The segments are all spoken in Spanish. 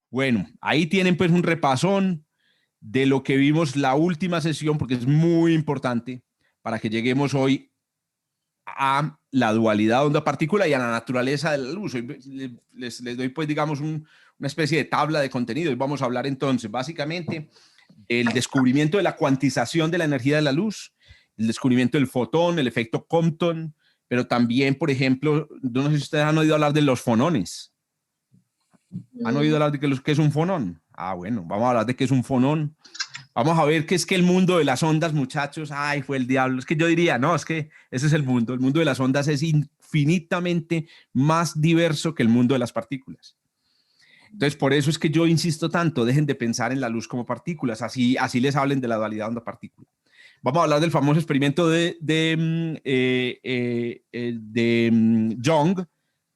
Bueno, ahí tienen pues un repasón de lo que vimos la última sesión, porque es muy importante para que lleguemos hoy a la dualidad onda-partícula y a la naturaleza de la luz. Hoy les doy pues digamos una especie de tabla de contenido y vamos a hablar entonces básicamente del descubrimiento de la cuantización de la energía de la luz, el descubrimiento del fotón, el efecto Compton, pero también, por ejemplo, no sé si ustedes han oído hablar de los fonones. ¿Han oído hablar de qué es un fonón? Ah, bueno, vamos a hablar de qué es un fonón. Vamos a ver qué es que el mundo de las ondas, muchachos. Ay, fue el diablo. Es que yo diría, no, es que ese es el mundo. El mundo de las ondas es infinitamente más diverso que el mundo de las partículas. Entonces, por eso es que yo insisto tanto, dejen de pensar en la luz como partículas, así les hablen de la dualidad onda-partícula. Vamos a hablar del famoso experimento de Young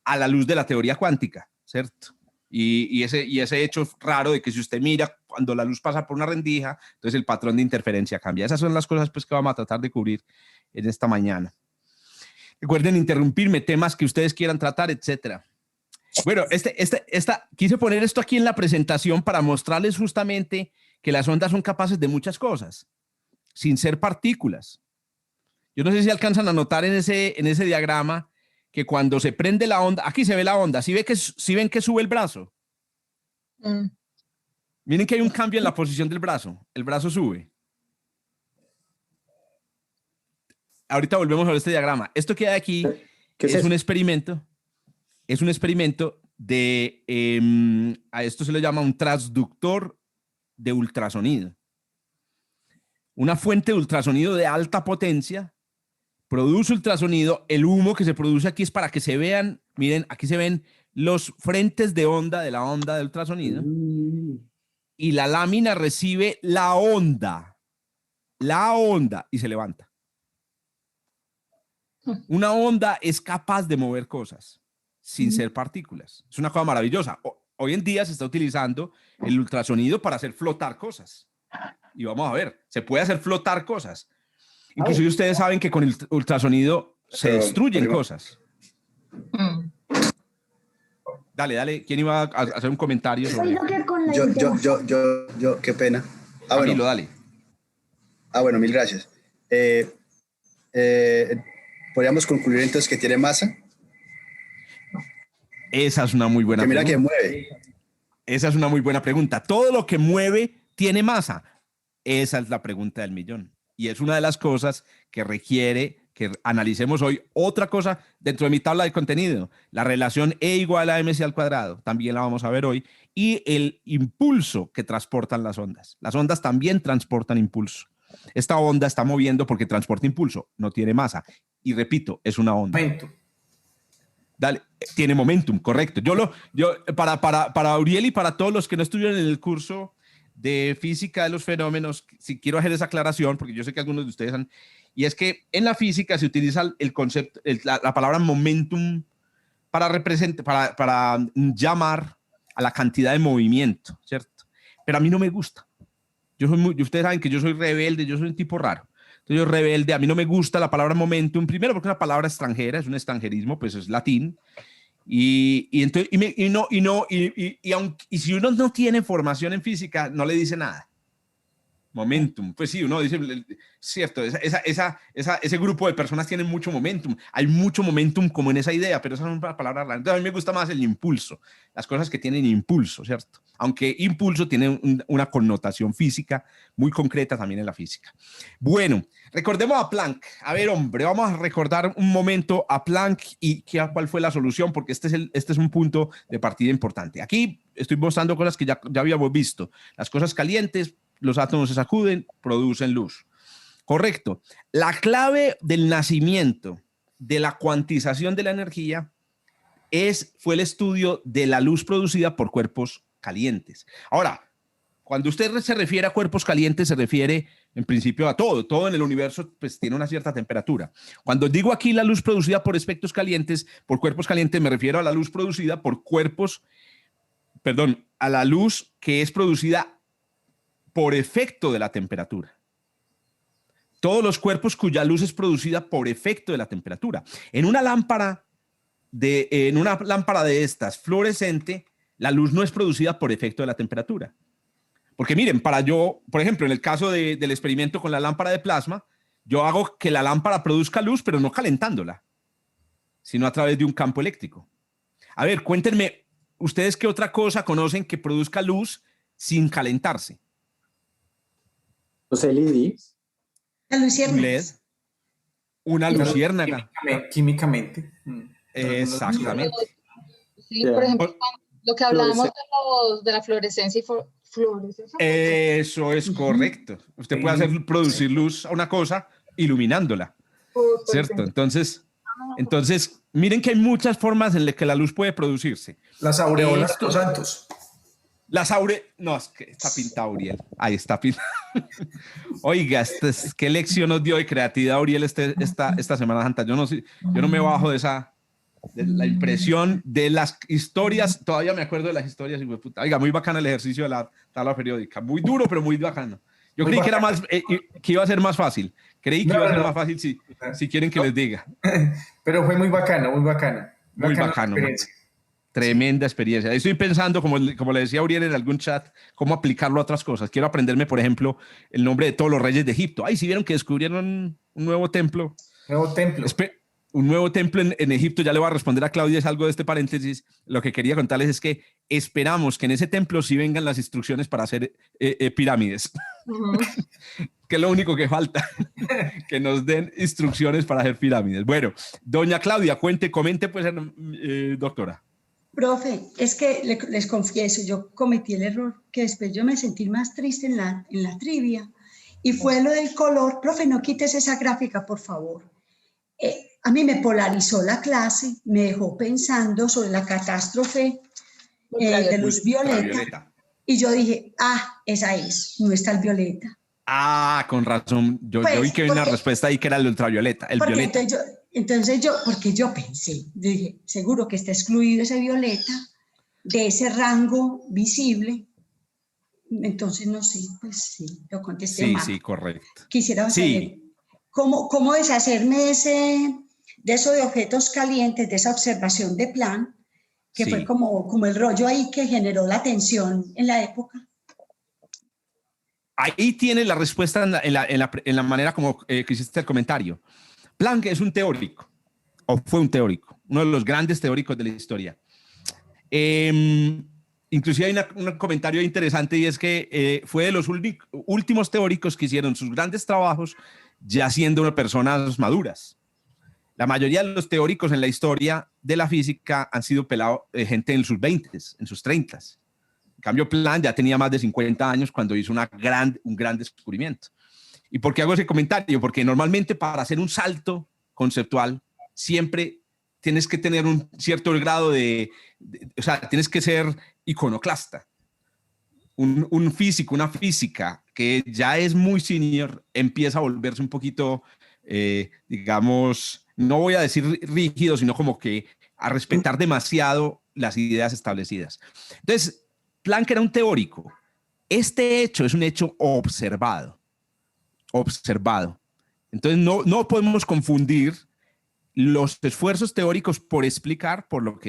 a la luz de la teoría cuántica, ¿cierto? Y ese hecho raro de que si usted mira cuando la luz pasa por una rendija, entonces el patrón de interferencia cambia. Esas son las cosas pues, que vamos a tratar de cubrir en esta mañana. Recuerden interrumpirme, temas que ustedes quieran tratar, etcétera. Bueno, quise poner esto aquí en la presentación para mostrarles justamente que las ondas son capaces de muchas cosas, sin ser partículas. Yo no sé si alcanzan a notar en ese diagrama que cuando se prende la onda, aquí se ve la onda, ¿sí ven que sube el brazo? Miren que hay un cambio en la posición del brazo, el brazo sube. Ahorita volvemos a ver este diagrama. Esto que hay aquí es un experimento. Es un experimento de, a esto se le llama un transductor de ultrasonido. Una fuente de ultrasonido de alta potencia produce ultrasonido. El humo que se produce aquí es para que se vean, miren, aquí se ven los frentes de onda de la onda de ultrasonido. Y la lámina recibe la onda, y se levanta. Una onda es capaz de mover cosas sin ser partículas. Es una cosa maravillosa. Hoy en día se está utilizando el ultrasonido para hacer flotar cosas. Y vamos a ver, se puede hacer flotar cosas. Inclusive ustedes saben que con el ultrasonido se destruyen cosas. Dale, ¿quién iba a hacer un comentario sobre Yo, qué pena. Camilo, dale. Bueno, mil gracias. ¿Podríamos concluir entonces que tiene masa? Esa es una muy buena pregunta. Mira que mueve. Esa es una muy buena pregunta. ¿Todo lo que mueve tiene masa? Esa es la pregunta del millón. Y es una de las cosas que requiere que analicemos hoy. Otra cosa dentro de mi tabla de contenido, la relación E igual a mc al cuadrado, también la vamos a ver hoy, y el impulso que transportan las ondas. Las ondas también transportan impulso. Esta onda está moviendo porque transporta impulso, no tiene masa. Y repito, es una onda. Momento. Dale, tiene momentum, correcto. Para Uriel y para todos los que no estuvieron en el curso de física de los fenómenos, si quiero hacer esa aclaración, porque yo sé que algunos de ustedes han, y es que en la física se utiliza el concepto, la palabra momentum para llamar a la cantidad de movimiento, ¿cierto? Pero a mí no me gusta. Ustedes saben que yo soy rebelde, yo soy un tipo raro. Entonces yo rebelde, a mí no me gusta la palabra momentum, primero porque es una palabra extranjera, es un extranjerismo, pues es latín. Y si uno no tiene formación en física, no le dice nada. Momentum, pues sí, uno dice, cierto, ese grupo de personas tienen mucho momentum, hay mucho momentum como en esa idea, pero esa es una palabra rara. Entonces a mí me gusta más el impulso, las cosas que tienen impulso, ¿cierto? Aunque impulso tiene una connotación física muy concreta también en la física. Bueno, recordemos a Planck. A ver, hombre, vamos a recordar un momento a Planck y cuál fue la solución, porque este es un punto de partida importante. Aquí estoy mostrando cosas que ya habíamos visto. Las cosas calientes, los átomos se sacuden, producen luz. Correcto. La clave del nacimiento de la cuantización de la energía fue el estudio de la luz producida por cuerpos calientes. Ahora, cuando usted se refiere a cuerpos calientes, se refiere en principio a todo. Todo en el universo pues, tiene una cierta temperatura. Cuando digo aquí la luz producida por espectros calientes, por cuerpos calientes, me refiero a la luz producida por a la luz que es producida por efecto de la temperatura. Todos los cuerpos cuya luz es producida por efecto de la temperatura. En una lámpara de estas fluorescente, La luz no es producida por efecto de la temperatura. Porque miren, por ejemplo, en el caso del experimento con la lámpara de plasma, yo hago que la lámpara produzca luz, pero no calentándola, sino a través de un campo eléctrico. A ver, cuéntenme, ¿ustedes qué otra cosa conocen que produzca luz sin calentarse? Los LEDs. La Un luciérnaga. LED, una luciérnaga. Químicamente. Exactamente. Sí, Yeah. por ejemplo, lo que hablábamos Fluorescencia. de la fluorescencia y fluorescencia. Eso es correcto. Usted puede hacer producir luz a una cosa iluminándola, ¿cierto? Entonces, miren que hay muchas formas en las que la luz puede producirse. Las aureolas Esto- de los santos. No, es que está pintado Uriel. Ahí está pintado. Oiga, qué lección nos dio de creatividad Uriel esta Semana Santa. Yo no me bajo de la impresión de las historias. Todavía me acuerdo de las historias. Oiga, muy bacana el ejercicio de la tabla periódica. Muy duro, pero muy bacano. Yo Muy creí que era bacano. que iba a ser más fácil. Creí que No, iba a ser no. más fácil si quieren que les diga. Pero fue muy bacano, muy bacano. Muy Bacana bacano. experiencia. Tremenda experiencia. Estoy pensando, como le decía Uriel en algún chat, cómo aplicarlo a otras cosas. Quiero aprenderme, por ejemplo, el nombre de todos los reyes de Egipto. Ay, ¿sí vieron que descubrieron un nuevo templo? Nuevo templo. Un nuevo templo en Egipto. Ya le voy a responder a Claudia, es algo de este paréntesis. Lo que quería contarles es que esperamos que en ese templo sí vengan las instrucciones para hacer pirámides. Que es lo único que falta, que nos den instrucciones para hacer pirámides. Bueno, doña Claudia, comente pues, doctora. Profe, es que les confieso, yo cometí el error que después yo me sentí más triste en la trivia y fue lo del color. Profe, no quites esa gráfica, por favor. A mí me polarizó la clase, me dejó pensando sobre la catástrofe de luz violeta y yo dije, esa es, no está el violeta. Con razón. Yo vi que había una respuesta ahí que era el ultravioleta, el violeta. Porque yo pensé, dije, seguro que está excluido ese violeta de ese rango visible. Entonces, no sé, pues sí, lo contesté mal. Sí, correcto. Quisiera saber cómo deshacerme de eso de objetos calientes, de esa observación de Planck, que fue como el rollo ahí que generó la tensión en la época. Ahí tiene la respuesta en la manera como que hiciste el comentario. Planck es un teórico, o fue un teórico, uno de los grandes teóricos de la historia. Inclusive hay un comentario interesante y es que fue de los últimos teóricos que hicieron sus grandes trabajos ya siendo unas personas maduras. La mayoría de los teóricos en la historia de la física han sido gente en sus 20s, en sus 30s. En cambio, Planck ya tenía más de 50 años cuando hizo un gran descubrimiento. ¿Y por qué hago ese comentario? Porque normalmente para hacer un salto conceptual siempre tienes que tener un cierto grado o sea, tienes que ser iconoclasta. Un físico, una física que ya es muy senior, empieza a volverse un poquito, digamos, no voy a decir rígido, sino como que a respetar demasiado las ideas establecidas. Entonces, Planck era un teórico. Este hecho es un hecho observado. Entonces, no podemos confundir los esfuerzos teóricos por explicar por lo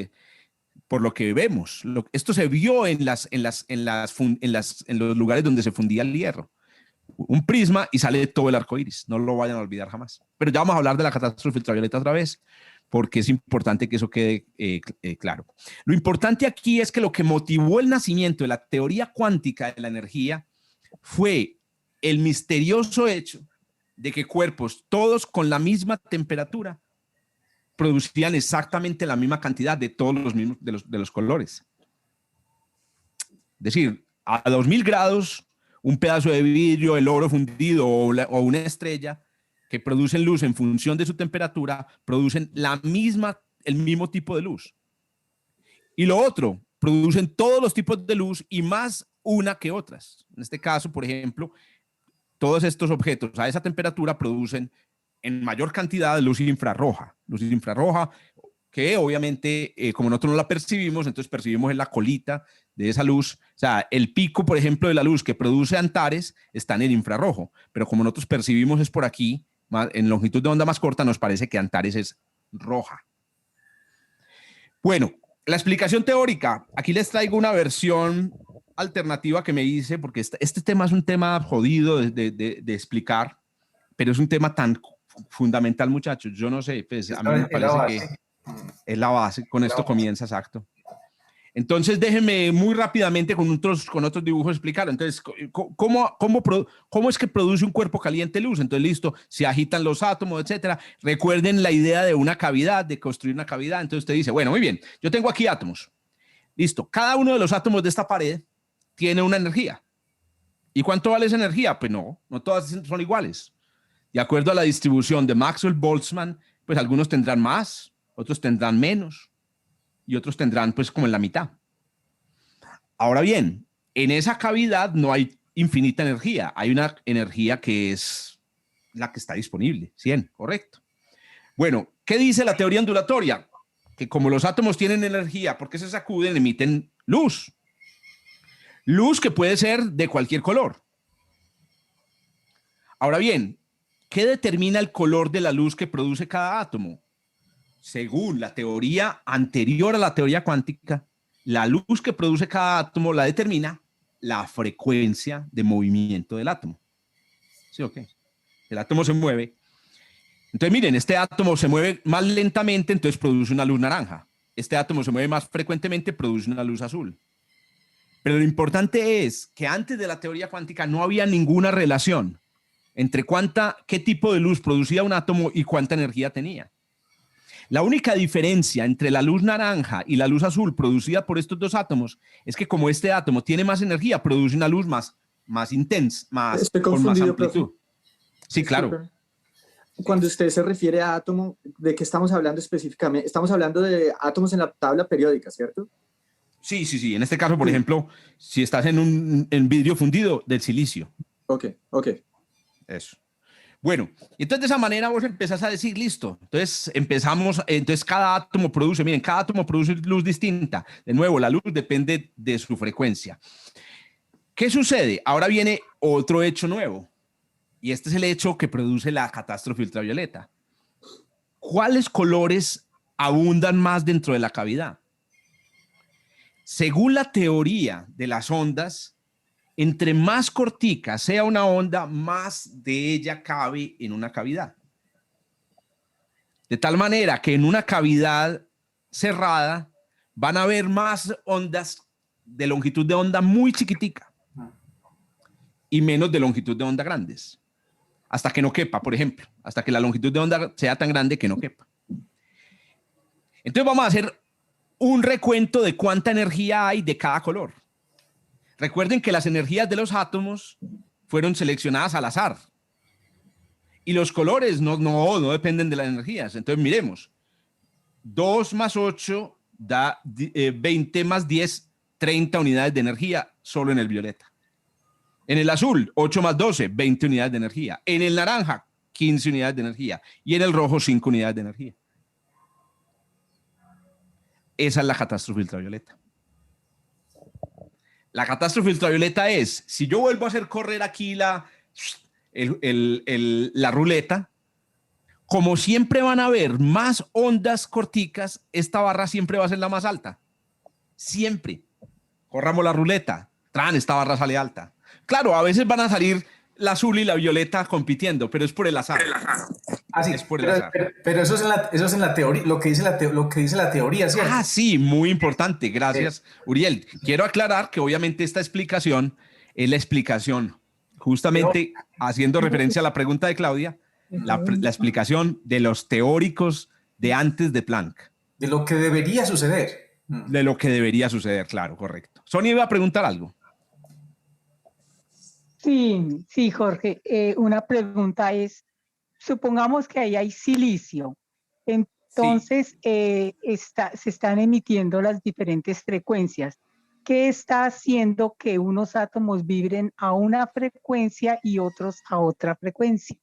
que vemos. Esto se vio en los lugares donde se fundía el hierro. Un prisma y sale todo el arco iris. No lo vayan a olvidar jamás. Pero ya vamos a hablar de la catástrofe ultravioleta otra vez, porque es importante que eso quede claro. Lo importante aquí es que lo que motivó el nacimiento de la teoría cuántica de la energía fue el misterioso hecho de que cuerpos, todos con la misma temperatura, producían exactamente la misma cantidad de todos los mismos de los colores. Es decir, a 2000 grados, un pedazo de vidrio, el oro fundido o una estrella que producen luz en función de su temperatura, producen el mismo tipo de luz. Y lo otro, producen todos los tipos de luz y más una que otras. En este caso, por ejemplo, todos estos objetos a esa temperatura producen en mayor cantidad de luz infrarroja que obviamente, como nosotros no la percibimos, entonces percibimos en la colita de esa luz. O sea, el pico, por ejemplo, de la luz que produce Antares está en el infrarrojo, pero como nosotros percibimos es por aquí, en longitud de onda más corta, nos parece que Antares es roja. Bueno, La explicación teórica, aquí les traigo una versión alternativa que me hice, porque este tema es un tema jodido de explicar, pero es un tema tan fundamental, muchachos. Yo no sé, pues a mí me Es la parece que base. es la base. Con esto comienza, exacto. Entonces, déjenme muy rápidamente con otros dibujos explicarlo. Entonces, ¿cómo es que produce un cuerpo caliente luz? Entonces, listo, se agitan los átomos, etcétera. Recuerden la idea de una cavidad, de construir una cavidad. Entonces, usted dice, bueno, muy bien, yo tengo aquí átomos. Listo, cada uno de los átomos de esta pared tiene una energía. ¿Y cuánto vale esa energía? Pues no todas son iguales. De acuerdo a la distribución de Maxwell-Boltzmann, pues algunos tendrán más, otros tendrán menos y otros tendrán pues como en la mitad. Ahora bien, en esa cavidad no hay infinita energía, hay una energía que es la que está disponible, 100, correcto. Bueno, ¿qué dice la teoría ondulatoria? Que como los átomos tienen energía, porque se sacuden, emiten luz. Luz que puede ser de cualquier color. Ahora bien, ¿qué determina el color de la luz que produce cada átomo? Según la teoría anterior a la teoría cuántica, la luz que produce cada átomo la determina la frecuencia de movimiento del átomo. ¿Sí o qué? El átomo se mueve. Entonces, miren, este átomo se mueve más lentamente, entonces produce una luz naranja. Este átomo se mueve más frecuentemente, produce una luz azul. Pero lo importante es que antes de la teoría cuántica no había ninguna relación entre qué tipo de luz producía un átomo y cuánta energía tenía. La única diferencia entre la luz naranja y la luz azul producida por estos dos átomos es que como este átomo tiene más energía, produce una luz más intensa, Estoy con más confundido, profe. amplitud. Sí, claro. Disculpen. Cuando usted se refiere a átomo, ¿de qué estamos hablando específicamente? Estamos hablando de átomos en la tabla periódica, ¿cierto? Sí. En este caso, por ejemplo, si estás en vidrio fundido del silicio. Ok. Eso. Bueno, entonces de esa manera vos empezás a decir, listo, entonces cada átomo produce, miren, cada átomo produce luz distinta. De nuevo, la luz depende de su frecuencia. ¿Qué sucede? Ahora viene otro hecho nuevo, y este es el hecho que produce la catástrofe ultravioleta. ¿Cuáles colores abundan más dentro de la cavidad? Según la teoría de las ondas, entre más cortica sea una onda, más de ella cabe en una cavidad. De tal manera que en una cavidad cerrada van a haber más ondas de longitud de onda muy chiquitica y menos de longitud de onda grandes. Hasta que no quepa, por ejemplo. Hasta que la longitud de onda sea tan grande que no quepa. Entonces vamos a hacer un recuento de cuánta energía hay de cada color. Recuerden que las energías de los átomos fueron seleccionadas al azar. Y los colores no dependen de las energías. Entonces miremos. 2 más 8 da 20 más 10, 30 unidades de energía solo en el violeta. En el azul, 8 más 12, 20 unidades de energía. En el naranja, 15 unidades de energía. Y en el rojo, 5 unidades de energía. Esa es la catástrofe ultravioleta. La catástrofe ultravioleta es, si yo vuelvo a hacer correr aquí la ruleta, como siempre van a haber más ondas corticas, esta barra siempre va a ser la más alta. Siempre. Corramos la ruleta. Esta barra sale alta. Claro, a veces van a salir la azul y la violeta compitiendo, pero es por el azar. Sí, es por el azar. Pero eso es en la teoría, lo que dice la teoría, ¿cierto? Sí, muy importante. Gracias, Uriel. Quiero aclarar que obviamente esta explicación es la explicación, justamente haciendo referencia a la pregunta de Claudia, la explicación de los teóricos de antes de Planck. De lo que debería suceder. De lo que debería suceder, claro, correcto. Sonia iba a preguntar algo. Sí, Jorge. Una pregunta es, supongamos que ahí hay silicio, entonces se están emitiendo las diferentes frecuencias. ¿Qué está haciendo que unos átomos vibren a una frecuencia y otros a otra frecuencia?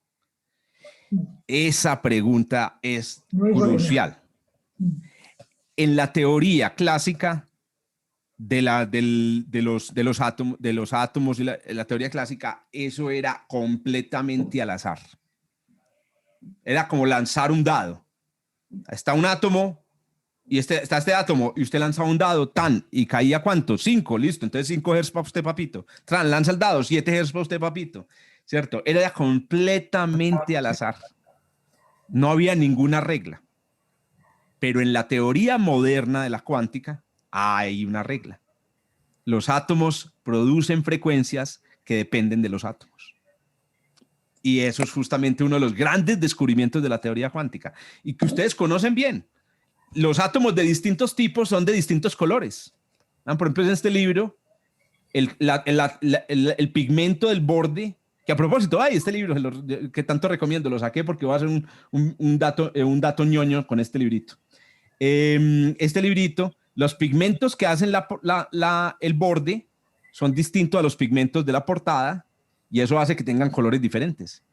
Esa pregunta es crucial. En la teoría clásica de los átomos y la teoría clásica, eso era completamente al azar. Era como lanzar un dado. Está un átomo, y está este átomo, y usted lanzaba un dado, tan, y caía ¿cuánto? 5, listo, entonces 5 Hz para usted, papito. Tran, lanza el dado, 7 Hz para usted, papito. ¿Cierto? Era completamente al azar. No había ninguna regla. Pero en la teoría moderna de la cuántica hay una regla. Los átomos producen frecuencias que dependen de los átomos. Y eso es justamente uno de los grandes descubrimientos de la teoría cuántica y que ustedes conocen bien. Los átomos de distintos tipos son de distintos colores. Por ejemplo, en este libro, el pigmento del borde, que a propósito, este libro que tanto recomiendo, lo saqué porque voy a hacer un dato ñoño con este librito. Este librito, los pigmentos que hacen el borde son distintos a los pigmentos de la portada y eso hace que tengan colores diferentes.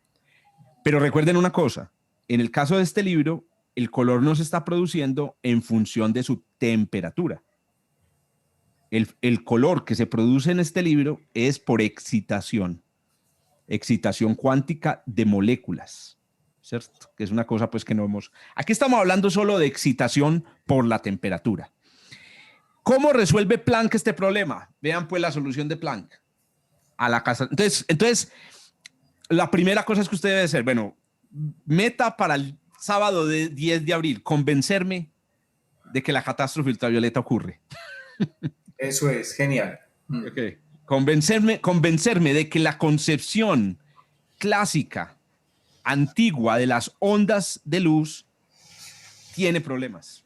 Pero recuerden una cosa, en el caso de este libro, el color no se está produciendo en función de su temperatura. El color que se produce en este libro es por excitación cuántica de moléculas, ¿cierto? Que es una cosa pues que no hemos... Aquí estamos hablando solo de excitación por la temperatura. ¿Cómo resuelve Planck este problema? Vean pues la solución de Planck. A la casa. Entonces, la primera cosa es que usted debe hacer, bueno, meta para el sábado de 10 de abril, convencerme de que la catástrofe ultravioleta ocurre. Eso es, genial. Okay. Convencerme de que la concepción clásica, antigua de las ondas de luz tiene problemas.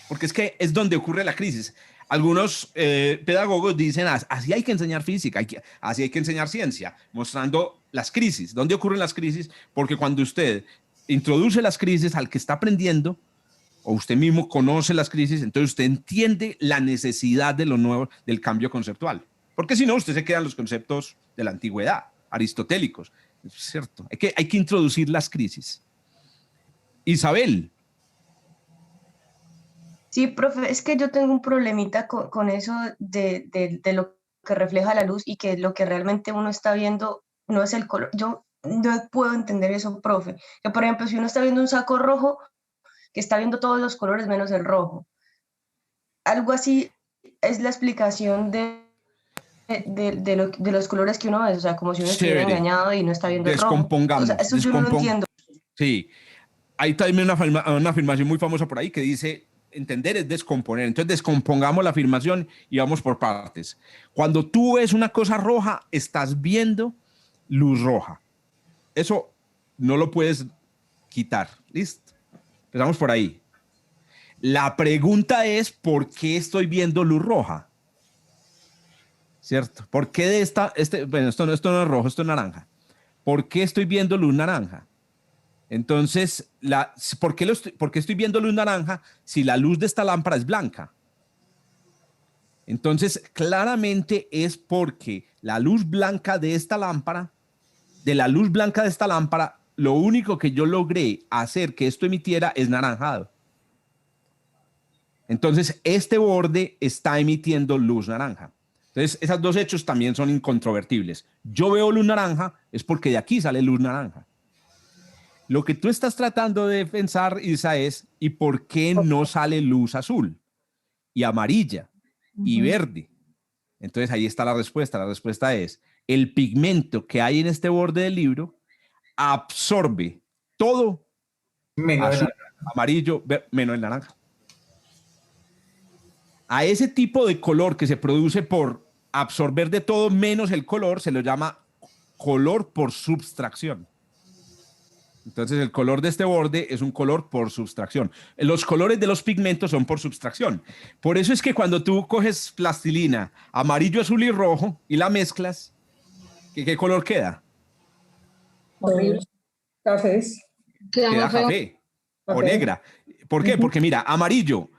Porque es que es donde ocurre la crisis. Algunos pedagogos dicen, así hay que enseñar física, así hay que enseñar ciencia, mostrando las crisis. ¿Dónde ocurren las crisis? Porque cuando usted introduce las crisis al que está aprendiendo, o usted mismo conoce las crisis, entonces usted entiende la necesidad de lo nuevo, del cambio conceptual. Porque si no, usted se queda en los conceptos de la antigüedad, aristotélicos. Es cierto, hay que introducir las crisis. Isabel. Sí, profe, es que yo tengo un problemita con eso de lo que refleja la luz y que lo que realmente uno está viendo no es el color. Yo no puedo entender eso, profe. Que, por ejemplo, si uno está viendo un saco rojo, que está viendo todos los colores menos el rojo. Algo así es la explicación de los colores que uno ve, o sea, como si uno estuviera engañado y no está viendo el rojo. Descompongamos. O sea, eso yo no lo entiendo. Sí, hay también una afirmación muy famosa por ahí que dice, entender es descomponer. Entonces descompongamos la afirmación y vamos por partes. Cuando tú ves una cosa roja, estás viendo luz roja. Eso no lo puedes quitar. ¿Listo? Empezamos por ahí. La pregunta es, ¿por qué estoy viendo luz roja? ¿Cierto? ¿Por qué de bueno, esto no es rojo, esto es naranja. ¿Por qué estoy viendo luz naranja? Entonces, ¿por qué estoy viendo luz naranja si la luz de esta lámpara es blanca? Entonces, claramente es porque la luz blanca de esta lámpara, lo único que yo logré hacer que esto emitiera es naranjado. Entonces, este borde está emitiendo luz naranja. Entonces, esos dos hechos también son incontrovertibles. Yo veo luz naranja, es porque de aquí sale luz naranja. Lo que tú estás tratando de pensar, Isa, es ¿y por qué no sale luz azul y amarilla y verde? Entonces, ahí está la respuesta. La respuesta es el pigmento que hay en este borde del libro absorbe todo menos azul, amarillo, menos el naranja. A ese tipo de color que se produce por absorber de todo menos el color se lo llama color por subtracción. Entonces el color de este borde es un color por subtracción. Los colores de los pigmentos son por subtracción. Por eso es que cuando tú coges plastilina amarillo, azul y rojo y la mezclas, ¿qué color queda? Horrible. Cafés. Queda café o negra. ¿Por qué? Porque mira, amarillo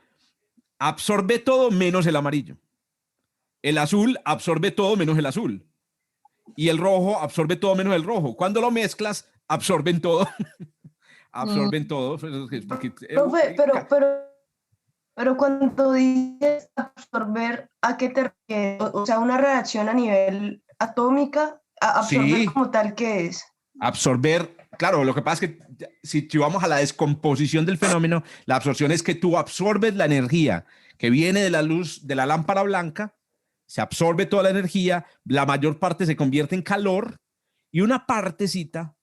absorbe todo menos el amarillo. El azul absorbe todo menos el azul. Y el rojo absorbe todo menos el rojo. Cuando lo mezclas, absorben todo. Absorben todo. Profe, pero cuando dices absorber, ¿a qué te refieres? O sea, una reacción a nivel atómica, absorber Sí. como tal, ¿qué es? Absorber claro, lo que pasa es que si vamos a la descomposición del fenómeno, la absorción es que tú absorbes la energía que viene de la luz de la lámpara blanca, se absorbe toda la energía, la mayor parte se convierte en calor y una partecita,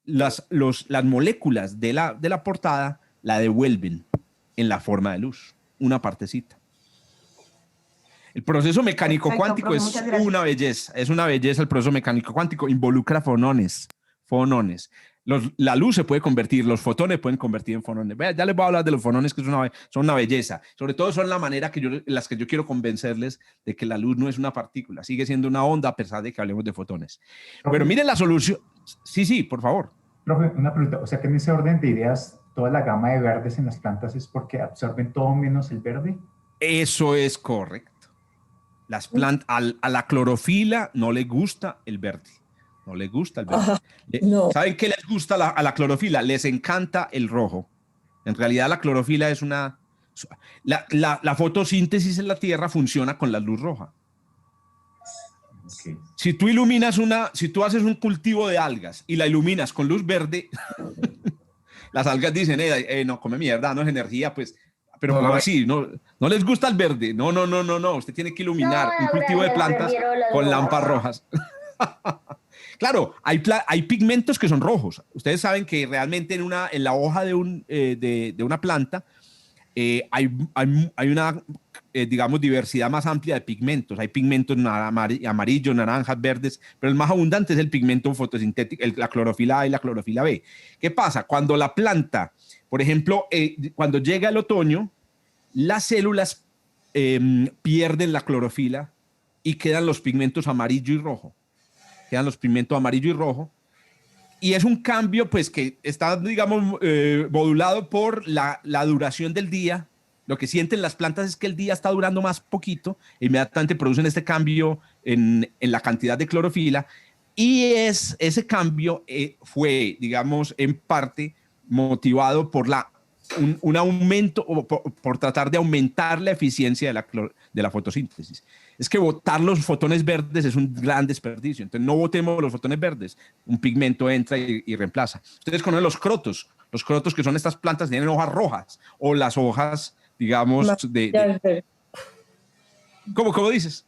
las moléculas de la portada la devuelven en la forma de luz, una partecita. El proceso mecánico Perfecto, cuántico profe, es muchas gracias. una belleza el proceso mecánico cuántico, involucra fonones. La luz se puede convertir, los fotones pueden convertir en fonones. Vea, ya les voy a hablar de los fonones, que son una belleza. Sobre todo son la manera en las que yo quiero convencerles de que la luz no es una partícula, sigue siendo una onda a pesar de que hablemos de fotones. Pero miren la solución. Sí, por favor. Profe, una pregunta. O sea que en ese orden de ideas, toda la gama de verdes en las plantas es porque absorben todo menos el verde. Eso es correcto. Las plantas, a la clorofila no le gusta el verde. No le gusta el verde. no. ¿Saben qué les gusta a la clorofila? Les encanta el rojo. En realidad la clorofila es una... La fotosíntesis en la Tierra funciona con la luz roja. Okay. Si tú haces un cultivo de algas y la iluminas con luz verde, las algas dicen, no, come mierda, no es energía, pues... Pero como así, no les gusta el verde. No. Usted tiene que iluminar un cultivo de plantas con lámparas rojas. Claro, hay pigmentos que son rojos. Ustedes saben que realmente en la hoja de una planta hay una, digamos, diversidad más amplia de pigmentos. Hay pigmentos amarillos, naranjas, verdes, pero el más abundante es el pigmento fotosintético, la clorofila A y la clorofila B. ¿Qué pasa? Cuando la planta, por ejemplo, cuando llega el otoño, las células pierden la clorofila y quedan los pigmentos amarillo y rojo. Y es un cambio pues que está, digamos, modulado por la duración del día. Lo que sienten las plantas es que el día está durando más poquito, e inmediatamente producen este cambio en la cantidad de clorofila, y ese cambio fue, digamos, en parte motivado por un aumento, o por tratar de aumentar la eficiencia de la fotosíntesis. Es que botar los fotones verdes es un gran desperdicio. Entonces no botemos los fotones verdes. Un pigmento entra y reemplaza. Ustedes conocen los crotos. Los crotos, que son estas plantas que tienen hojas rojas, o las hojas, digamos, ¿Cómo dices?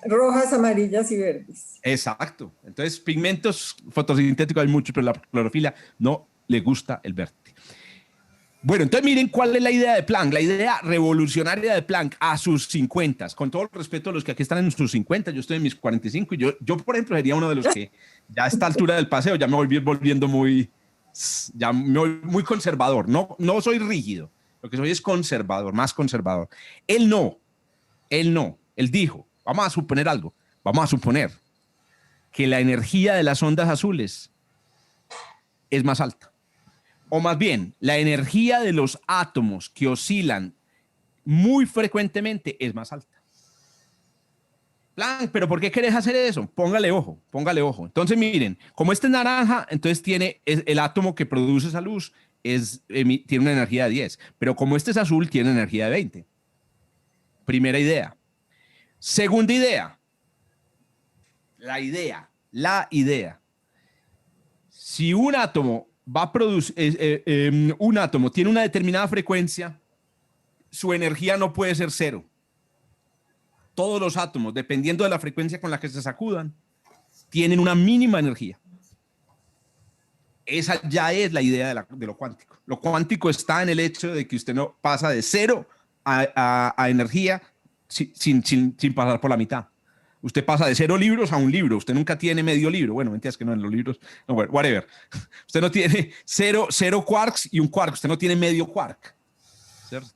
Rojas, amarillas y verdes. Exacto. Entonces, pigmentos fotosintéticos hay muchos, pero la clorofila no le gusta el verde. Bueno, entonces miren cuál es la idea de Planck, la idea revolucionaria de Planck a sus 50, con todo el respeto a los que aquí están en sus 50, yo estoy en mis 45, y yo por ejemplo, sería uno de los que ya a esta altura del paseo ya me voy volviendo muy conservador. No soy rígido, lo que soy es conservador, más conservador. Él dijo, vamos a suponer algo, vamos a suponer que la energía de las ondas azules es más alta. O más bien, la energía de los átomos que oscilan muy frecuentemente es más alta. Planck, ¿pero por qué querés hacer eso? Póngale ojo. Entonces, miren, como este es naranja, entonces tiene el átomo que produce esa luz tiene una energía de 10. Pero como este es azul, tiene energía de 20. Primera idea. Segunda idea. La idea. Si un átomo va a producir, un átomo tiene una determinada frecuencia, su energía no puede ser cero. Todos los átomos, dependiendo de la frecuencia con la que se sacudan, tienen una mínima energía. Esa ya es la idea de lo cuántico. Lo cuántico está en el hecho de que usted no pasa de cero a energía sin pasar por la mitad. Usted pasa de 0 libros a 1 libro. Usted nunca tiene medio libro. Bueno, mentiras que no en los libros. No, bueno, whatever. Usted no tiene 0 quarks y 1 quark. Usted no tiene medio quark. ¿Cierto?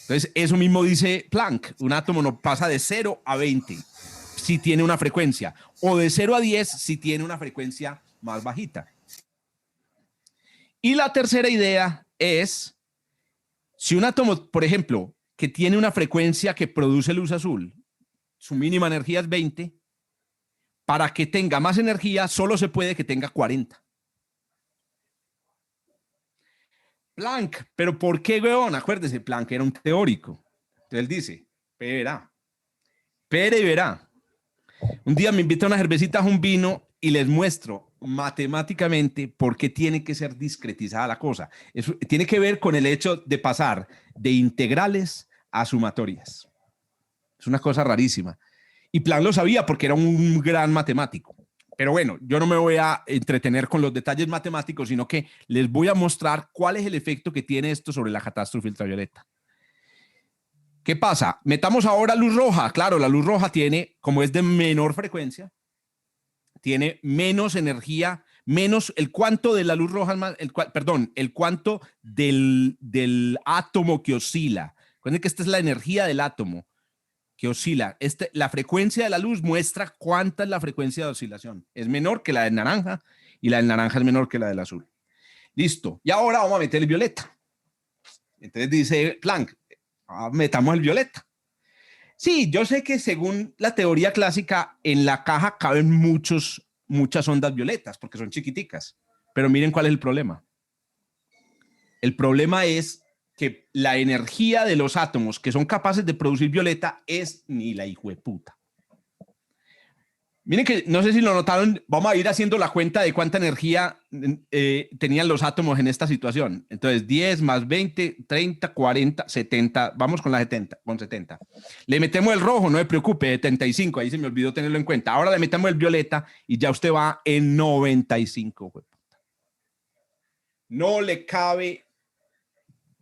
Entonces, eso mismo dice Planck. Un átomo no pasa de 0 a 20 si tiene una frecuencia. O de 0 a 10 si tiene una frecuencia más bajita. Y la tercera idea es, si un átomo, por ejemplo, que tiene una frecuencia que produce luz azul, su mínima energía es 20, para que tenga más energía solo se puede que tenga 40. Planck, ¿pero por qué, weón? Acuérdese, Planck era un teórico. Entonces él dice, espere y verá. Un día me invita a una cervecita, a un vino, y les muestro matemáticamente por qué tiene que ser discretizada la cosa. Eso tiene que ver con el hecho de pasar de integrales a sumatorias. Es una cosa rarísima. Y Planck lo sabía porque era un gran matemático. Pero bueno, yo no me voy a entretener con los detalles matemáticos, sino que les voy a mostrar cuál es el efecto que tiene esto sobre la catástrofe ultravioleta. ¿Qué pasa? Metamos ahora luz roja. Claro, la luz roja tiene, como es de menor frecuencia, tiene menos energía, menos el cuanto de la luz roja, el cuanto del átomo que oscila. Recuerden que esta es la energía del átomo que oscila. La frecuencia de la luz muestra cuánta es la frecuencia de oscilación. Es menor que la del naranja y la del naranja es menor que la del azul. Listo. Y ahora vamos a meter el violeta. Entonces dice Planck, metamos el violeta. Sí, yo sé que según la teoría clásica, en la caja caben muchas ondas violetas porque son chiquiticas. Pero miren cuál es el problema. El problema es que la energía de los átomos que son capaces de producir violeta es ni la hijueputa. Miren que, no sé si lo notaron, vamos a ir haciendo la cuenta de cuánta energía tenían los átomos en esta situación. Entonces, 10 más 20, 30, 40, 70, vamos con la 70, con 70. Le metemos el rojo, no se preocupe, 75, ahí se me olvidó tenerlo en cuenta. Ahora le metemos el violeta y ya usted va en 95. No le cabe.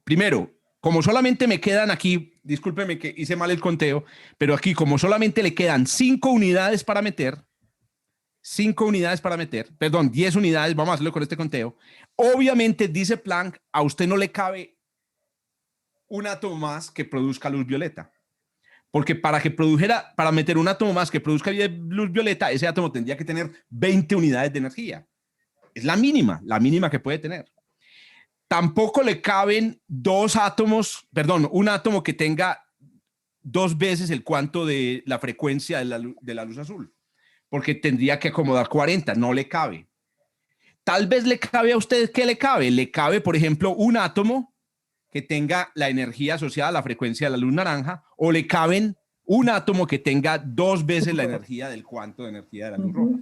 Primero, como solamente me quedan aquí, discúlpeme que hice mal el conteo, pero aquí como solamente le quedan 5 unidades para meter, 10 unidades, vamos a hacerlo con este conteo. Obviamente, dice Planck, a usted no le cabe un átomo más que produzca luz violeta. Porque para meter un átomo más que produzca luz violeta, ese átomo tendría que tener 20 unidades de energía. Es la mínima que puede tener. Tampoco le caben un átomo que tenga 2 veces el cuanto de la frecuencia de la luz azul, porque tendría que acomodar 40, no le cabe. Tal vez le cabe a usted, ¿qué le cabe? Le cabe, por ejemplo, un átomo que tenga la energía asociada a la frecuencia de la luz naranja, o le caben un átomo que tenga 2 veces la energía del cuanto de energía de la luz roja.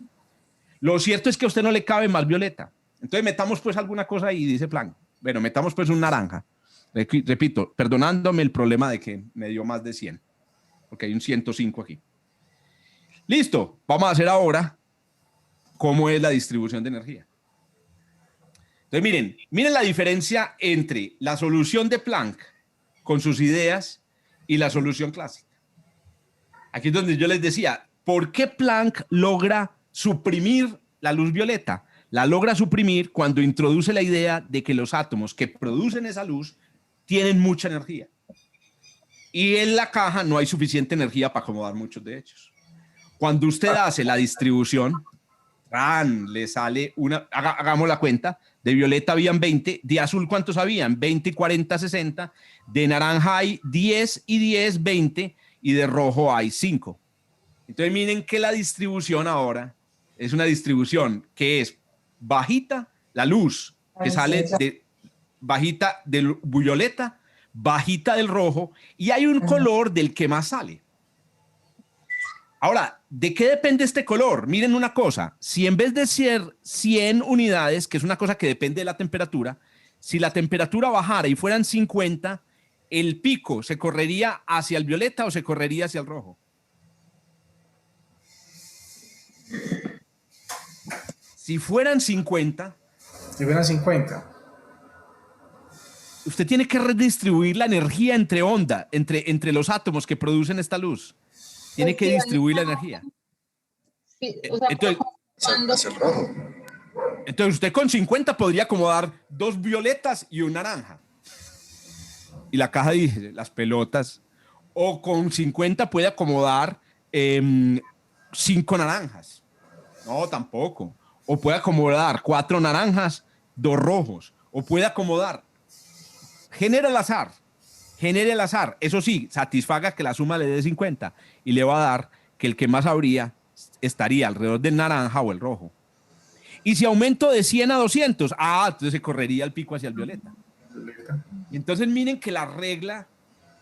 Lo cierto es que a usted no le cabe más violeta. Entonces metamos pues alguna cosa ahí, dice Planck. Bueno, metamos pues un naranja. Repito, perdonándome el problema de que me dio más de 100, porque hay un 105 aquí. Listo, vamos a hacer ahora cómo es la distribución de energía. Entonces miren la diferencia entre la solución de Planck con sus ideas y la solución clásica. Aquí es donde yo les decía, ¿por qué Planck logra suprimir la luz violeta? La logra suprimir cuando introduce la idea de que los átomos que producen esa luz tienen mucha energía. Y en la caja no hay suficiente energía para acomodar muchos de ellos. Cuando usted hace la distribución, le sale hagamos la cuenta, de violeta habían 20, de azul ¿cuántos habían? 20, 40, 60, de naranja hay 10 y 10, 20, y de rojo hay 5. Entonces miren que la distribución ahora es una distribución que es bajita, la luz que sale bajita del violeta, bajita del rojo, y hay un color del que más sale. Ahora, ¿de qué depende este color? Miren una cosa, si en vez de ser 100 unidades, que es una cosa que depende de la temperatura, si la temperatura bajara y fueran 50, ¿el pico se correría hacia el violeta o se correría hacia el rojo? Si fueran 50, usted tiene que redistribuir la energía entre entre los átomos que producen esta luz. Tiene que distribuir la energía. Entonces usted con 50 podría acomodar 2 violetas y un naranja. Y la caja dice, las pelotas. O con 50 puede acomodar 5 naranjas. No, tampoco. O puede acomodar 4 naranjas, 2 rojos. O puede acomodar. Genera el azar. Eso sí, satisfaga que la suma le dé 50 y le va a dar que el que más estaría alrededor del naranja o el rojo. Y si aumento de 100 a 200, entonces se correría el pico hacia el violeta. Y entonces miren que la regla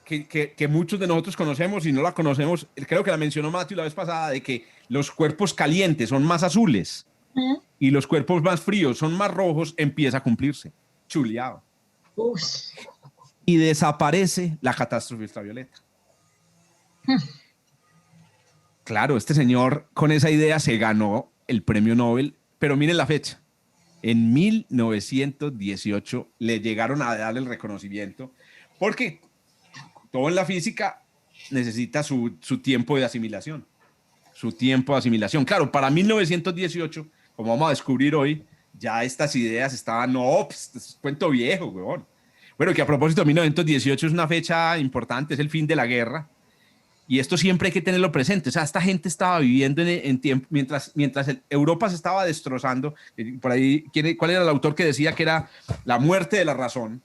que muchos de nosotros conocemos y no la conocemos, creo que la mencionó Matthew la vez pasada, de que los cuerpos calientes son más azules y los cuerpos más fríos son más rojos, empieza a cumplirse. Chuleado. Uy. Y desaparece la catástrofe ultravioleta. Claro, este señor con esa idea se ganó el premio Nobel, pero miren la fecha. En 1918 le llegaron a dar el reconocimiento, porque todo en la física necesita su tiempo de asimilación. Su tiempo de asimilación. Claro, para 1918, como vamos a descubrir hoy, ya estas ideas estaban, no, pues, es cuento viejo, huevón. Bueno, que a propósito, 1918 es una fecha importante, es el fin de la guerra, y esto siempre hay que tenerlo presente. O sea, esta gente estaba viviendo en tiempo, mientras Europa se estaba destrozando. Por ahí, ¿cuál era el autor que decía que era la muerte de la razón?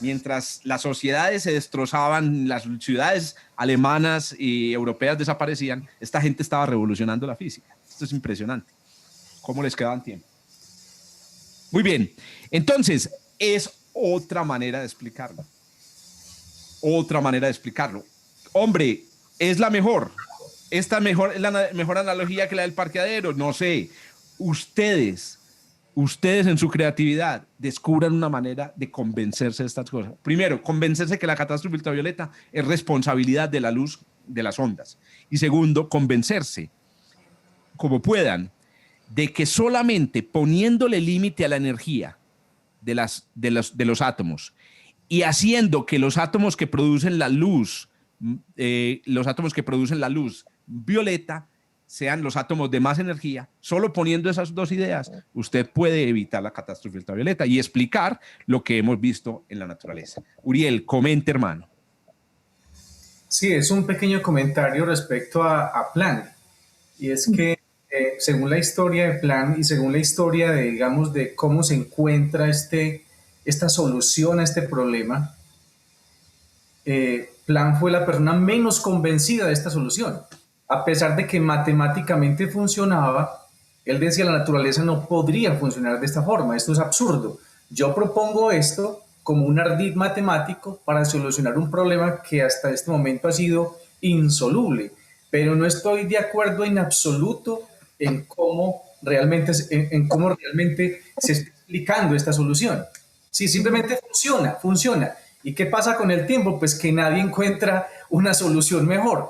Mientras las sociedades se destrozaban, las ciudades alemanas y europeas desaparecían, esta gente estaba revolucionando la física. Esto es impresionante. ¿Cómo les quedaban tiempo? Muy bien. Entonces, es otra manera de explicarlo. Otra manera de explicarlo. Hombre, es la mejor. Esta es la mejor analogía que la del parqueadero. No sé. Ustedes en su creatividad descubran una manera de convencerse de estas cosas. Primero, convencerse que la catástrofe ultravioleta es responsabilidad de la luz de las ondas. Y segundo, convencerse, como puedan, de que solamente poniéndole límite a la energía de los átomos y haciendo que los átomos que producen la luz, violeta, sean los átomos de más energía, solo poniendo esas dos ideas, usted puede evitar la catástrofe ultravioleta y explicar lo que hemos visto en la naturaleza. Uriel, comente, hermano. Sí, es un pequeño comentario respecto a Planck. Y es que según la historia de Planck y según la historia de, digamos, de cómo se encuentra esta solución a este problema, Planck fue la persona menos convencida de esta solución. A pesar de que matemáticamente funcionaba, él decía la naturaleza no podría funcionar de esta forma, esto es absurdo. Yo propongo esto como un ardid matemático para solucionar un problema que hasta este momento ha sido insoluble, pero no estoy de acuerdo en absoluto en cómo realmente se está explicando esta solución. Sí, simplemente funciona. ¿Y qué pasa con el tiempo? Pues que nadie encuentra una solución mejor.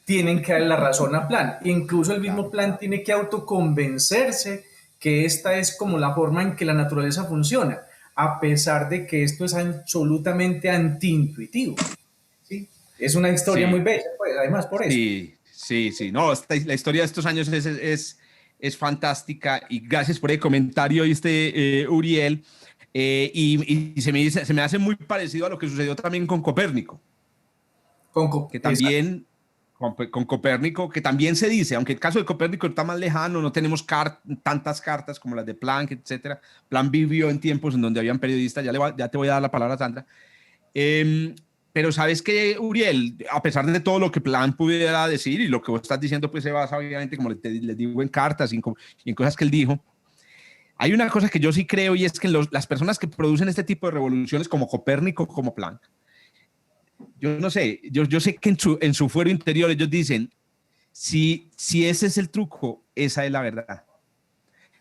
Tienen que darle la razón a Planck. Incluso el mismo Planck tiene que autoconvencerse que esta es como la forma en que la naturaleza funciona, a pesar de que esto es absolutamente antiintuitivo. ¿Sí? Es una historia muy bella, pues, además por eso. Sí. No, la historia de estos años es fantástica y gracias por el comentario, Uriel. Y se me hace muy parecido a lo que sucedió también con Copérnico. Que también... Con Copérnico, que también se dice, aunque el caso de Copérnico está más lejano, no tenemos tantas cartas como las de Planck, etc. Planck vivió en tiempos en donde habían periodistas, ya te voy a dar la palabra, Sandra. Pero sabes que, Uriel, a pesar de todo lo que Planck pudiera decir y lo que vos estás diciendo, pues se basa obviamente, como les digo, en cartas y en cosas que él dijo. Hay una cosa que yo sí creo y es que las personas que producen este tipo de revoluciones como Copérnico, como Planck, yo no sé, yo sé que en su fuero interior ellos dicen, si ese es el truco, esa es la verdad.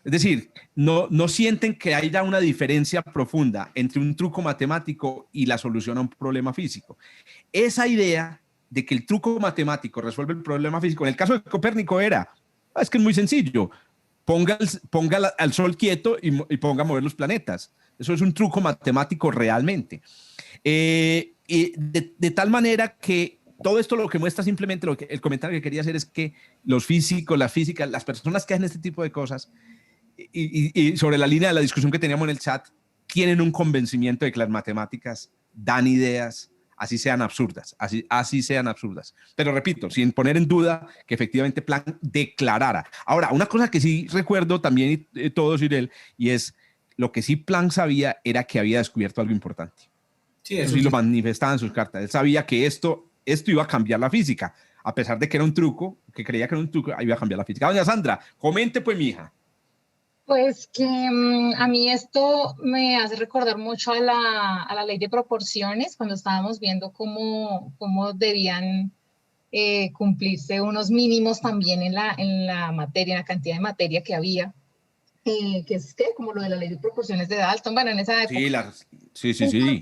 Es decir, no sienten que haya una diferencia profunda entre un truco matemático y la solución a un problema físico. Esa idea de que el truco matemático resuelve el problema físico, en el caso de Copérnico es que es muy sencillo, ponga al Sol quieto y ponga a mover los planetas. Eso es un truco matemático realmente. De tal manera que todo esto lo que muestra simplemente, el comentario que quería hacer es que los físicos, las físicas, las personas que hacen este tipo de cosas, y sobre la línea de la discusión que teníamos en el chat, tienen un convencimiento de que las matemáticas dan ideas, así sean absurdas, así sean absurdas. Pero repito, sin poner en duda que efectivamente Planck declarara. Ahora, una cosa que sí recuerdo también todos, Irel, y es lo que sí Planck sabía era que había descubierto algo importante. Sí, eso sí lo manifestaba en sus cartas. Él sabía que esto iba a cambiar la física, a pesar de que era un truco, que creía que era un truco, iba a cambiar la física. Doña Sandra, comente pues, mi hija. Pues que a mí esto me hace recordar mucho a la ley de proporciones, cuando estábamos viendo cómo debían cumplirse unos mínimos también en la materia, en la cantidad de materia que había. que es que como lo de la ley de proporciones de Dalton, bueno, en esa época. Sí. Entonces,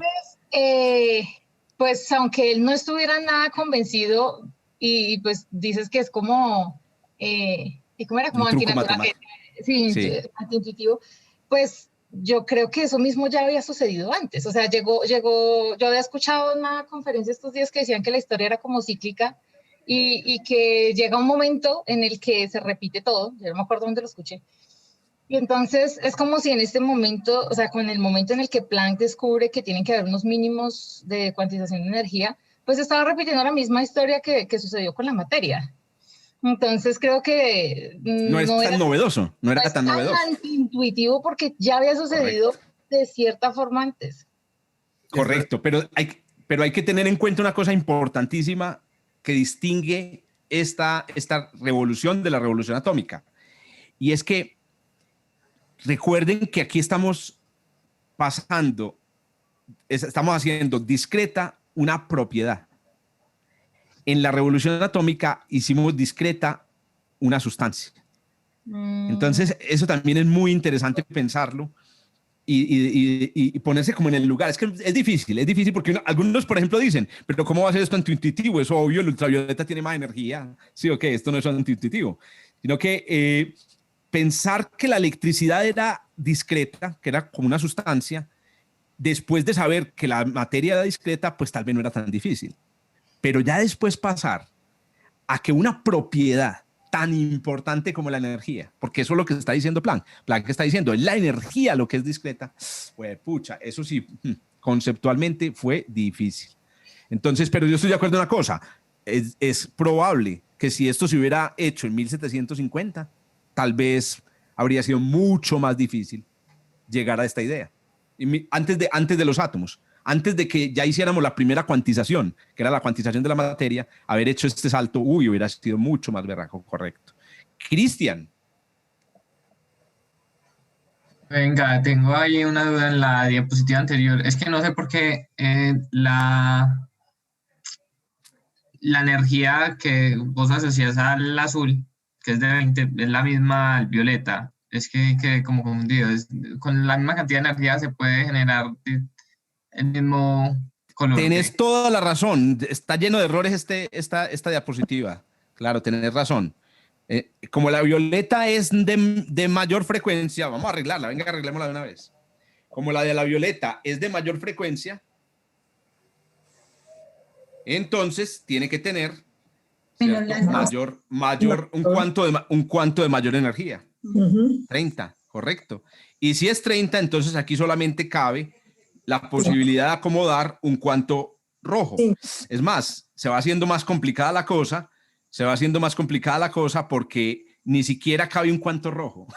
pues aunque él no estuviera nada convencido y pues dices que es como, ¿y cómo era? Como antinatural, sí, antiintuitivo, pues yo creo que eso mismo ya había sucedido antes. O sea, yo había escuchado en una conferencia estos días que decían que la historia era como cíclica y que llega un momento en el que se repite todo, yo no me acuerdo dónde lo escuché. Y entonces es como si en este momento, o sea, con el momento en el que Planck descubre que tienen que haber unos mínimos de cuantización de energía, pues estaba repitiendo la misma historia que sucedió con la materia. Entonces creo que no es tan novedoso, no era tan novedoso. Antiintuitivo porque ya había sucedido de cierta forma antes. Correcto, pero hay que tener en cuenta una cosa importantísima que distingue esta revolución de la revolución atómica. Y es que recuerden que aquí estamos haciendo discreta una propiedad. En la revolución atómica hicimos discreta una sustancia. Entonces, eso también es muy interesante pensarlo y ponerse como en el lugar. Es que es difícil porque algunos, por ejemplo, dicen, pero ¿cómo va a ser esto antiintuitivo? Es obvio, el ultravioleta tiene más energía. Sí, ok, esto no es antiintuitivo. Sino que pensar que la electricidad era discreta, que era como una sustancia, después de saber que la materia era discreta, pues tal vez no era tan difícil. Pero ya después pasar a que una propiedad tan importante como la energía, porque eso es lo que está diciendo Planck. Planck está diciendo, es la energía lo que es discreta. Pues pucha, eso sí, conceptualmente fue difícil. Entonces, pero yo estoy de acuerdo en una cosa, es probable que si esto se hubiera hecho en 1750, tal vez habría sido mucho más difícil llegar a esta idea. Antes de los átomos, antes de que ya hiciéramos la primera cuantización, que era la cuantización de la materia, haber hecho este salto, hubiera sido mucho más berraco, correcto. Cristian. Venga, tengo ahí una duda en la diapositiva anterior. Es que no sé por qué la energía que vos asocias al azul, que es de 20, es la misma al violeta. Es que como confundido. Con la misma cantidad de energía se puede generar el mismo color. Tenés toda la razón. Está lleno de errores esta diapositiva. Claro, tenés razón. Como la violeta es de mayor frecuencia, vamos a arreglarla, venga, arreglémosla de una vez. Como la de la violeta es de mayor frecuencia, entonces tiene que tener un cuanto de mayor energía. 30, correcto. Y si es 30, entonces aquí solamente cabe la posibilidad de acomodar un cuanto rojo. Es más, se va haciendo más complicada la cosa. Porque ni siquiera cabe un cuanto rojo.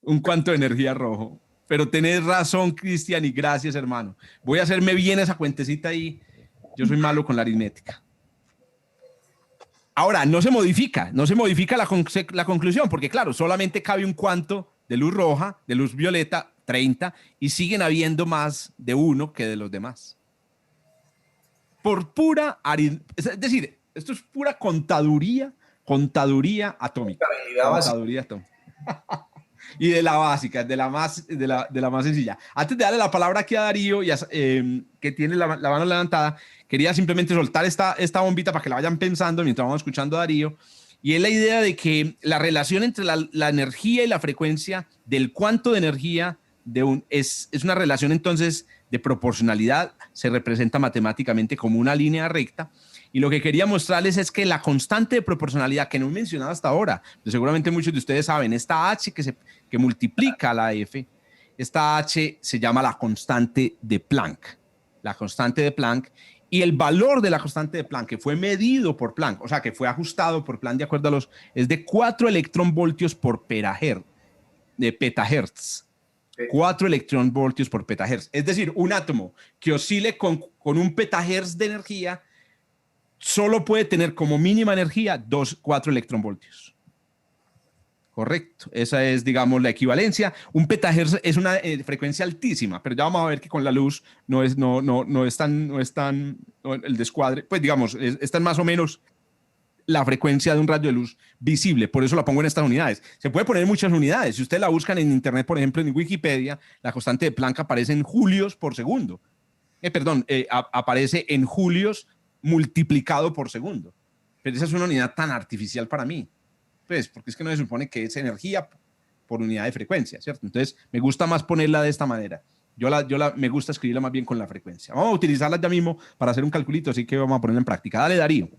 Un cuanto de energía rojo. Pero tenés razón, Cristian, y gracias, hermano. Voy a hacerme bien esa cuentecita ahí. Yo soy malo con la aritmética. Ahora, no se modifica la conclusión, porque claro, solamente cabe un cuanto de luz roja, de luz violeta, 30, y siguen habiendo más de uno que de los demás. Por pura aritmética. Es decir, esto es pura contaduría atómica. Contaduría atómica. Y de la básica, de la más sencilla. Antes de darle la palabra aquí a Darío, que tiene la mano levantada, quería simplemente soltar esta bombita para que la vayan pensando mientras vamos escuchando a Darío. Y es la idea de que la relación entre la energía y la frecuencia del cuanto de energía es una relación entonces de proporcionalidad, se representa matemáticamente como una línea recta. Y lo que quería mostrarles es que la constante de proporcionalidad que no he mencionado hasta ahora, pues seguramente muchos de ustedes saben, esta H que multiplica a la F, esta H se llama la constante de Planck. La constante de Planck, y el valor de la constante de Planck, que fue medido por Planck, o sea, que fue ajustado por Planck de acuerdo a es de 4 electronvoltios por petahertz. 4 electronvoltios por petahertz. Es decir, un átomo que oscile con un petahertz de energía solo puede tener como mínima energía 4 electronvoltios. Correcto. Esa es, digamos, la equivalencia. Un petahertz es una frecuencia altísima, pero ya vamos a ver que con la luz no es tan el descuadre. Pues, digamos, están más o menos la frecuencia de un rayo de luz visible. Por eso la pongo en estas unidades. Se puede poner en muchas unidades. Si ustedes la buscan en internet, por ejemplo, en Wikipedia, la constante de Planck aparece en julios por segundo. Aparece en julios multiplicado por segundo. Pero esa es una unidad tan artificial para mí. Pues, porque es que no se supone que es energía por unidad de frecuencia, ¿cierto? Entonces, me gusta más ponerla de esta manera. Me gusta escribirla más bien con la frecuencia. Vamos a utilizarla ya mismo para hacer un calculito, así que vamos a ponerla en práctica. Dale, Darío.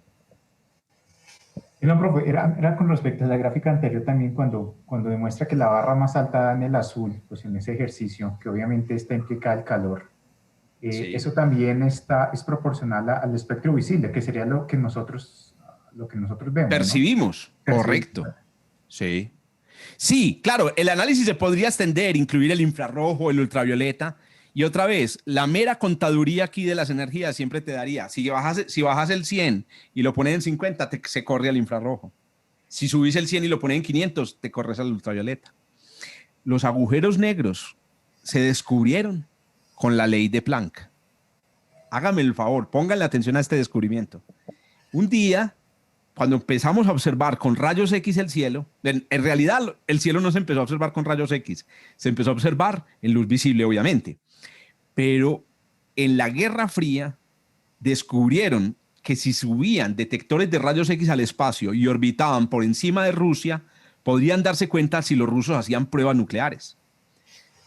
No, profe, era con respecto a la gráfica anterior también cuando demuestra que la barra más alta da en el azul, pues en ese ejercicio, que obviamente está implicada el calor. Sí. Eso también es proporcional al espectro visible, que sería lo que nosotros vemos. Percibimos, ¿no? Correcto. Sí. Sí, claro, el análisis se podría extender, incluir el infrarrojo, el ultravioleta. Y otra vez, la mera contaduría aquí de las energías siempre te daría, si bajas el 100 y lo pones en 50, se corre al infrarrojo. Si subís el 100 y lo pones en 500, te corres al ultravioleta. Los agujeros negros se descubrieron con la ley de Planck. Hágame el favor, pónganle atención a este descubrimiento. Un día, cuando empezamos a observar con rayos X el cielo, en realidad el cielo no se empezó a observar con rayos X, se empezó a observar en luz visible, obviamente. Pero en la Guerra Fría descubrieron que si subían detectores de rayos X al espacio y orbitaban por encima de Rusia, podrían darse cuenta si los rusos hacían pruebas nucleares.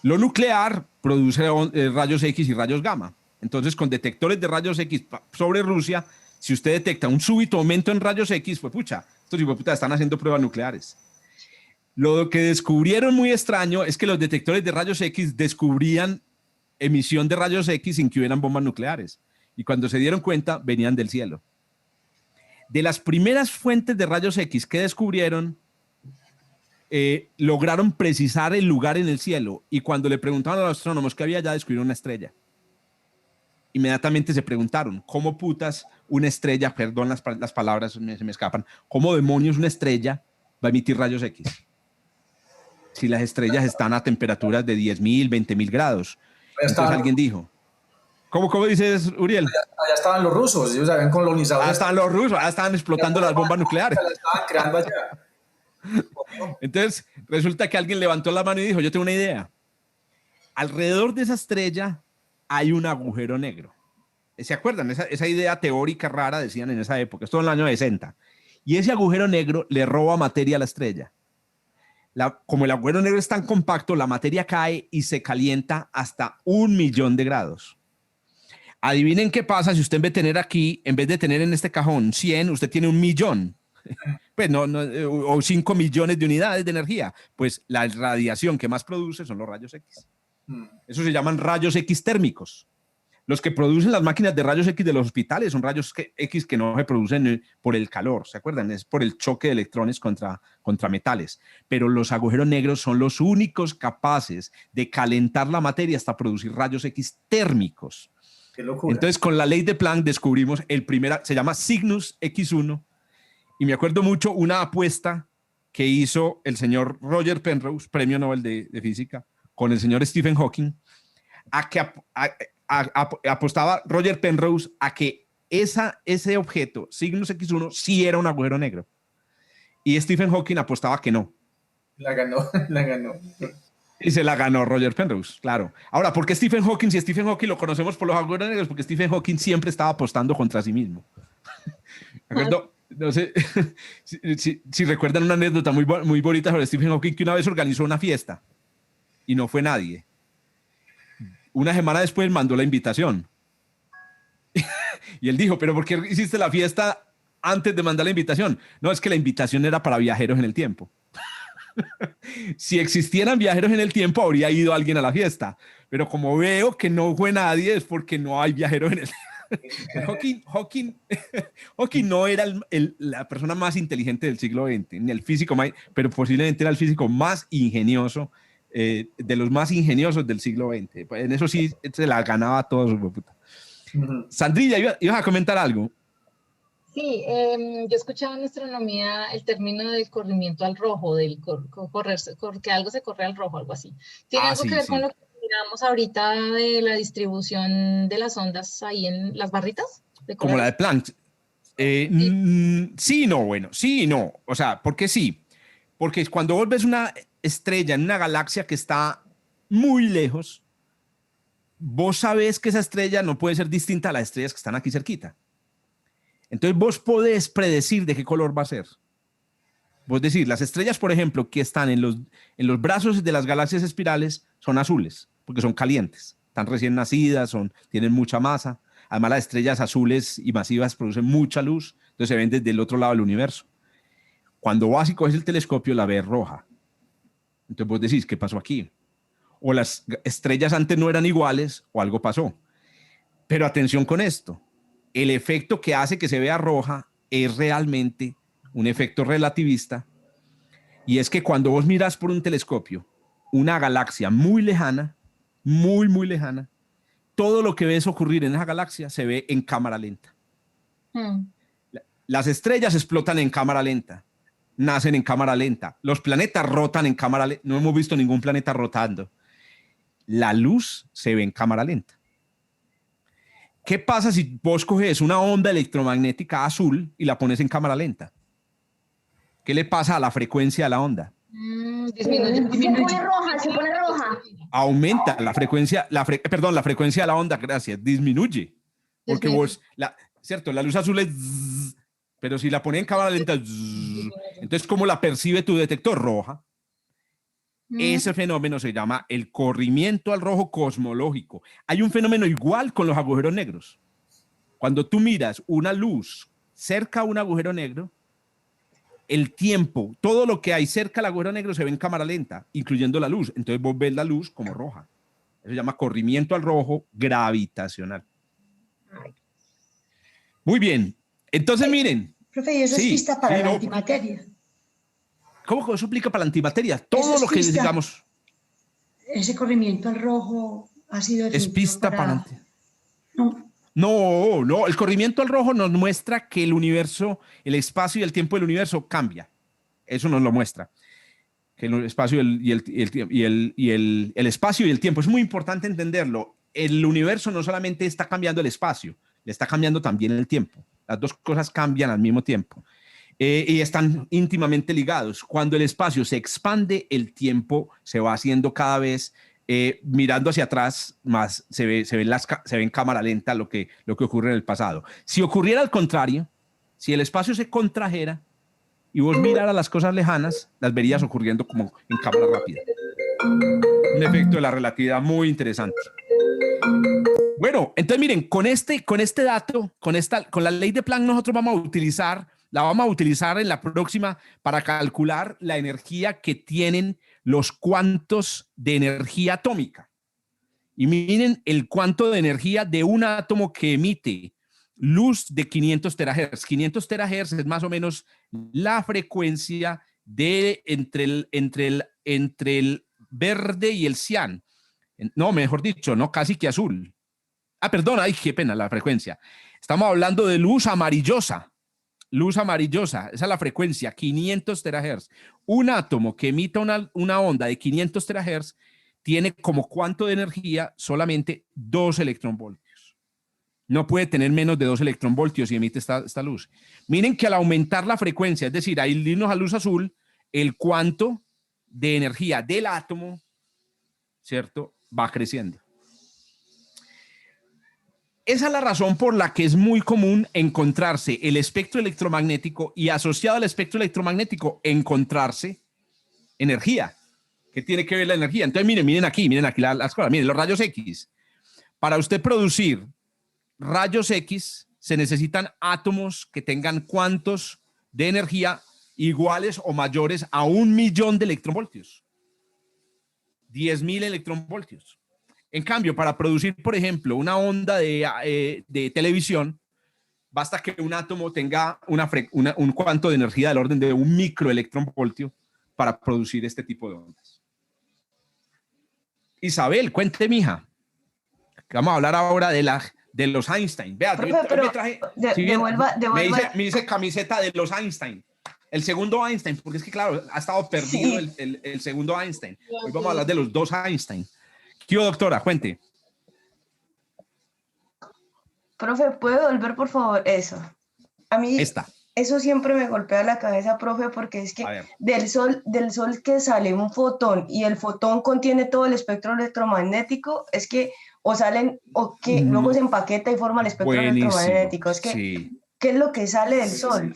Lo nuclear produce rayos X y rayos gamma. Entonces, con detectores de rayos X sobre Rusia, si usted detecta un súbito aumento en rayos X, pues pucha, estos hijueputas están haciendo pruebas nucleares. Lo que descubrieron muy extraño es que los detectores de rayos X descubrían emisión de rayos X sin que hubieran bombas nucleares. Y cuando se dieron cuenta, venían del cielo. De las primeras fuentes de rayos X que descubrieron, lograron precisar el lugar en el cielo. Y cuando le preguntaban a los astrónomos qué había, ya descubrieron una estrella. Inmediatamente se preguntaron, ¿cómo putas una estrella, perdón las palabras se me escapan, cómo demonios una estrella va a emitir rayos X? Si las estrellas están a temperaturas de 10.000, 20.000 grados. Entonces alguien dijo, ¿cómo dices, Uriel? Allá estaban los rusos, ellos habían colonizado. Allá estaban los rusos, allá estaban explotando las bombas nucleares. Las estaban creando allá. Entonces resulta que alguien levantó la mano y dijo, yo tengo una idea. Alrededor de esa estrella hay un agujero negro. ¿Se acuerdan? Esa idea teórica rara decían en esa época, esto en el año 60. Y ese agujero negro le roba materia a la estrella. Como el agujero negro es tan compacto, la materia cae y se calienta hasta 1.000.000 de grados. Adivinen qué pasa si usted en vez de tener en este cajón 100, usted tiene 1.000.000. Pues o 5 millones de unidades de energía. Pues la radiación que más produce son los rayos X. Eso se llaman rayos X térmicos. Los que producen las máquinas de rayos X de los hospitales son rayos X que no se producen por el calor, ¿se acuerdan? Es por el choque de electrones contra metales. Pero los agujeros negros son los únicos capaces de calentar la materia hasta producir rayos X térmicos. Qué locura. Entonces, con la ley de Planck descubrimos se llama Cygnus X1, y me acuerdo mucho una apuesta que hizo el señor Roger Penrose, premio Nobel de Física, con el señor Stephen Hawking, apostaba Roger Penrose a que ese objeto, Cygnus X1, sí era un agujero negro. Y Stephen Hawking apostaba que no. La ganó. Y se la ganó Roger Penrose, claro. Ahora, ¿por qué Stephen Hawking? Si Stephen Hawking lo conocemos por los agujeros negros, porque Stephen Hawking siempre estaba apostando contra sí mismo. ¿De acuerdo? No sé si recuerdan una anécdota muy bonita sobre Stephen Hawking, que una vez organizó una fiesta y no fue nadie. Una semana después mandó la invitación. Y él dijo, ¿pero por qué hiciste la fiesta antes de mandar la invitación? No, es que la invitación era para viajeros en el tiempo. Si existieran viajeros en el tiempo, habría ido alguien a la fiesta. Pero como veo que no fue nadie, es porque no hay viajeros en el tiempo. Hawking no era la persona más inteligente del siglo XX, ni el físico más, pero posiblemente era el físico más ingenioso, de los más ingeniosos del siglo XX. En eso sí se la ganaba a todos. Sandrilla, ¿ibas a comentar algo? Sí, yo escuchaba en astronomía el término del corrimiento al rojo, que algo se corre al rojo, algo así. ¿Tiene algo que ver con lo que miramos ahorita de la distribución de las ondas ahí en las barritas? Como la de Planck. Sí, no, bueno, sí y no. O sea, ¿por qué sí? Porque cuando vos ves una estrella en una galaxia que está muy lejos, vos sabés que esa estrella no puede ser distinta a las estrellas que están aquí cerquita. Entonces vos podés predecir de qué color va a ser. Vos decís, las estrellas, por ejemplo, que están en los brazos de las galaxias espirales son azules, porque son calientes, están recién nacidas, tienen mucha masa. Además, las estrellas azules y masivas producen mucha luz, entonces se ven desde el otro lado del universo. Cuando vas y coges el telescopio, la ves roja. Entonces vos decís, ¿qué pasó aquí? O las estrellas antes no eran iguales o algo pasó. Pero atención con esto. El efecto que hace que se vea roja es realmente un efecto relativista, y es que cuando vos miras por un telescopio una galaxia muy lejana, muy, muy lejana, todo lo que ves ocurrir en esa galaxia se ve en cámara lenta. Las estrellas explotan en cámara lenta, nacen en cámara lenta, los planetas rotan en cámara lenta, no hemos visto ningún planeta rotando. La luz se ve en cámara lenta. ¿Qué pasa si vos coges una onda electromagnética azul y la pones en cámara lenta? ¿Qué le pasa a la frecuencia de la onda? Disminuye. Se pone roja. Aumenta la frecuencia, la frecuencia de la onda, gracias, disminuye. Porque vos, ¿cierto? La luz azul es zzz, pero si la pones en cámara lenta, zzz, entonces ¿cómo la percibe tu detector? Roja. Ese fenómeno se llama el corrimiento al rojo cosmológico. Hay un fenómeno igual con los agujeros negros. Cuando tú miras una luz cerca a un agujero negro, el tiempo, todo lo que hay cerca al agujero negro se ve en cámara lenta, incluyendo la luz. Entonces vos ves la luz como roja. Eso se llama corrimiento al rojo gravitacional. Muy bien. Entonces, miren. Profe, y eso es pista para la antimateria. ¿Cómo que eso aplica para la antimateria? Todo lo que digamos. Ese corrimiento al rojo ha sido... Es pista para antimateria. No, el corrimiento al rojo nos muestra que el universo, el espacio y el tiempo del universo cambia. Eso nos lo muestra. Que el espacio y el espacio y el tiempo. Es muy importante entenderlo. El universo no solamente está cambiando el espacio, le está cambiando también el tiempo. Las dos cosas cambian al mismo tiempo. Y están íntimamente ligados. Cuando el espacio se expande, el tiempo se va haciendo cada vez mirando hacia atrás, más se ve en cámara lenta lo que ocurre en el pasado. Si ocurriera al contrario, si el espacio se contrajera y vos miraras las cosas lejanas, las verías ocurriendo como en cámara rápida. Un efecto de la relatividad muy interesante. Bueno, entonces miren, con este dato, con la ley de Planck nosotros vamos a utilizar en la próxima para calcular la energía que tienen los cuantos de energía atómica. Y miren el cuanto de energía de un átomo que emite luz de 500 terahertz. 500 terahertz es más o menos la frecuencia de entre el verde y el cian. No, mejor dicho, no, casi que azul. Perdón, ay, qué pena la frecuencia. Estamos hablando de luz amarillosa. Luz amarillosa, esa es la frecuencia, 500 terahertz. Un átomo que emita una onda de 500 terahertz tiene como cuánto de energía solamente 2 electronvoltios. No puede tener menos de 2 electronvoltios y emite esta luz. Miren que al aumentar la frecuencia, es decir, al irnos a luz azul, el cuánto de energía del átomo, ¿cierto?, va creciendo. Esa es la razón por la que es muy común encontrarse el espectro electromagnético y asociado al espectro electromagnético encontrarse energía. ¿Qué tiene que ver la energía? Entonces miren aquí las cosas. Miren, los rayos X. Para usted producir rayos X se necesitan átomos que tengan cuantos de energía iguales o mayores a 1.000.000 de electronvoltios. 10.000 electronvoltios. En cambio, para producir, por ejemplo, una onda de televisión, basta que un átomo tenga un cuanto de energía del orden de 1 microelectronvoltio para producir este tipo de ondas. Isabel, cuente, mija. Vamos a hablar ahora de los Einstein. Vea, me traje, me dice camiseta de los Einstein. El segundo Einstein, porque es que, claro, ha estado perdido el segundo Einstein. Hoy vamos a hablar de los dos Einstein. ¿Qué, doctora? Cuente. Profe, ¿puede volver, por favor, eso? A mí Esta. eso siempre me golpea la cabeza, profe, porque es que del sol que sale un fotón y el fotón contiene todo el espectro electromagnético, es que o salen o que luego se empaqueta y forma el espectro electromagnético. Es que, sí. ¿qué es lo que sale del sol?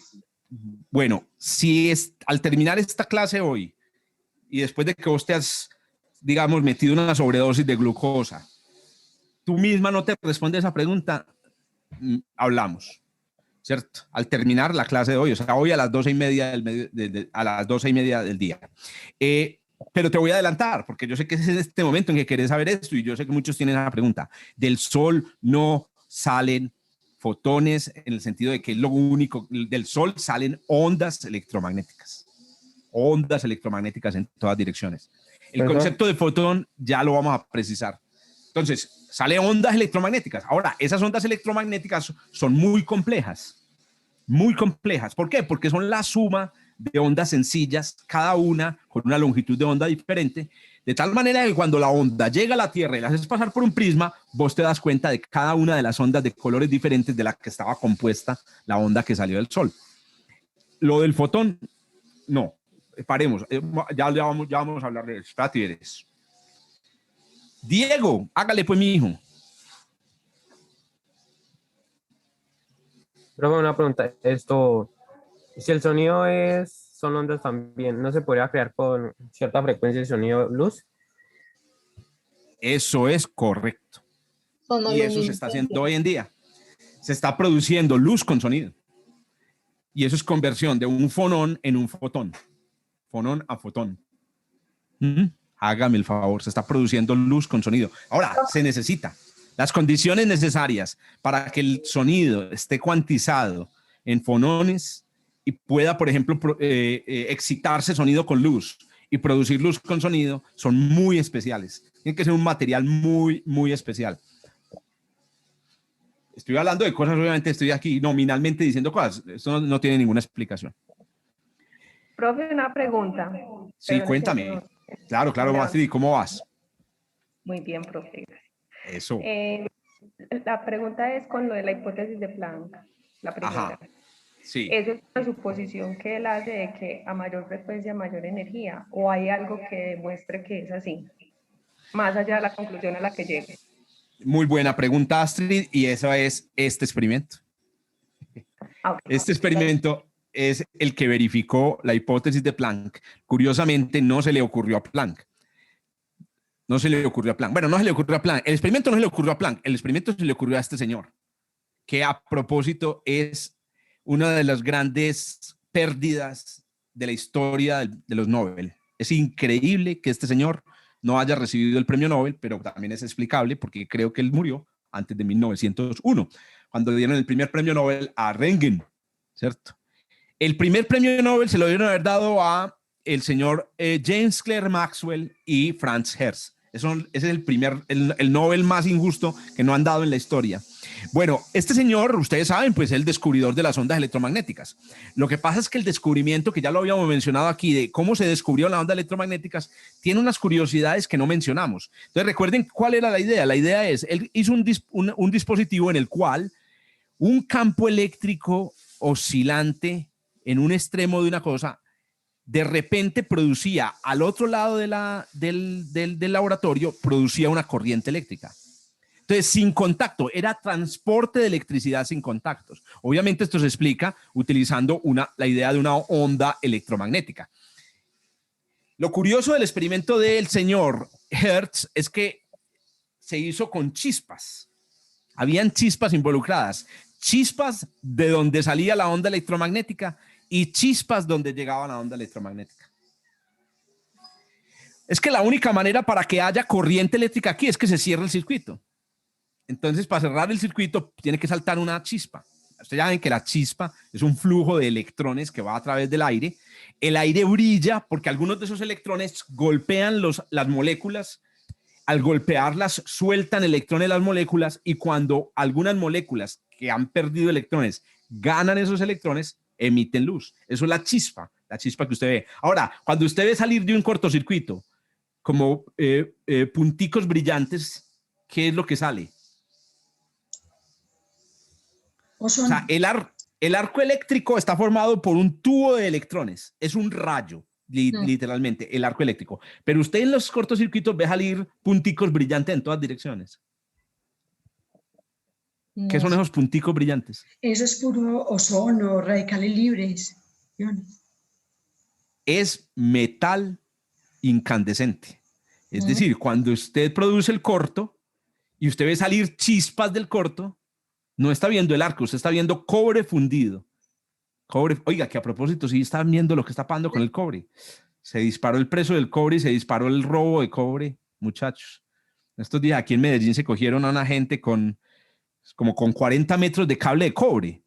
Bueno, si al terminar esta clase hoy y después de que vos te has, digamos, metido una sobredosis de glucosa, tú misma no te respondes esa pregunta, hablamos, ¿cierto? Al terminar la clase de hoy, o sea, hoy a las 12:30 a las 12:30 del día. Pero te voy a adelantar, porque yo sé que es en este momento en que querés saber esto y yo sé que muchos tienen esa pregunta. Del sol no salen fotones en el sentido de que es lo único, del sol salen ondas electromagnéticas en todas direcciones. El concepto de fotón ya lo vamos a precisar. Entonces, salen ondas electromagnéticas. Ahora, esas ondas electromagnéticas son muy complejas. ¿Por qué? Porque son la suma de ondas sencillas, cada una con una longitud de onda diferente, de tal manera que cuando la onda llega a la Tierra y la haces pasar por un prisma, vos te das cuenta de cada una de las ondas de colores diferentes de la que estaba compuesta la onda que salió del Sol. Lo del fotón, no. Paremos. Ya vamos a hablar de eso. Espérate, Diego, hágale pues, mi hijo. Profe, una pregunta. Si el sonido son ondas también, ¿no se podría crear con cierta frecuencia de sonido luz? Eso es correcto. Y eso se está haciendo hoy en día. Se está produciendo luz con sonido. Y eso es conversión de un fonón en un fotón. Fonón a fotón. Hágame el favor, se está produciendo luz con sonido. Ahora, se necesita las condiciones necesarias para que el sonido esté cuantizado en fonones y pueda, por ejemplo, excitarse sonido con luz y producir luz con sonido, son muy especiales. Tiene que ser un material muy, muy especial. Estoy hablando de cosas, obviamente estoy aquí nominalmente diciendo cosas. Esto no tiene ninguna explicación. Profe, una pregunta. Sí, cuéntame. Claro, Astrid, ¿cómo vas? Muy bien, profe. Eso. La pregunta es con lo de la hipótesis de Planck, la primera. Ajá. Sí. ¿Eso es una suposición que él hace de que a mayor frecuencia, mayor energía? ¿O hay algo que demuestre que es así? Más allá de la conclusión a la que llegue. Muy buena pregunta, Astrid, y eso es este experimento. Este experimento es el que verificó la hipótesis de Planck. Curiosamente, no se le ocurrió a Planck. Bueno, no se le ocurrió a Planck. El experimento no se le ocurrió a Planck. El experimento se le ocurrió a este señor, que a propósito es una de las grandes pérdidas de la historia de los Nobel. Es increíble que este señor no haya recibido el premio Nobel, pero también es explicable porque creo que él murió antes de 1901, cuando le dieron el primer premio Nobel a Röntgen, ¿cierto? El primer premio Nobel se lo dieron haber dado a el señor James Clerk Maxwell y Franz Hertz. Ese es el Nobel más injusto que no han dado en la historia. Bueno, este señor, ustedes saben, pues es el descubridor de las ondas electromagnéticas. Lo que pasa es que el descubrimiento, que ya lo habíamos mencionado aquí, de cómo se descubrió las ondas electromagnéticas, tiene unas curiosidades que no mencionamos. Entonces, recuerden cuál era la idea. La idea es, él hizo un dispositivo en el cual un campo eléctrico oscilante en un extremo de una cosa, de repente producía al otro lado del laboratorio, producía una corriente eléctrica. Entonces, sin contacto, era transporte de electricidad sin contactos. Obviamente esto se explica utilizando la idea de una onda electromagnética. Lo curioso del experimento del señor Hertz es que se hizo con chispas. Habían chispas involucradas. Chispas de donde salía la onda electromagnética y chispas donde llegaba la onda electromagnética. Es que la única manera para que haya corriente eléctrica aquí es que se cierre el circuito. Entonces, para cerrar el circuito, tiene que saltar una chispa. Ustedes ya ven que la chispa es un flujo de electrones que va a través del aire. El aire brilla porque algunos de esos electrones golpean las moléculas. Al golpearlas, sueltan electrones las moléculas y cuando algunas moléculas que han perdido electrones ganan esos electrones, emiten luz. Eso es la chispa que usted ve. Ahora, cuando usted ve salir de un cortocircuito como punticos brillantes, ¿qué es lo que sale? O sea, El arco eléctrico está formado por un tubo de electrones. Es un rayo, literalmente, el arco eléctrico. Pero usted en los cortocircuitos ve salir punticos brillantes en todas direcciones. ¿Qué son esos punticos brillantes? Eso es puro ozono, radicales libres. Iones. Es metal incandescente. Es decir, cuando usted produce el corto y usted ve salir chispas del corto, no está viendo el arco, usted está viendo cobre fundido. Cobre, oiga, que a propósito, sí están viendo lo que está pasando con el cobre. Se disparó el precio del cobre y se disparó el robo de cobre, muchachos. Estos días aquí en Medellín se cogieron a una gente con 40 metros de cable de cobre.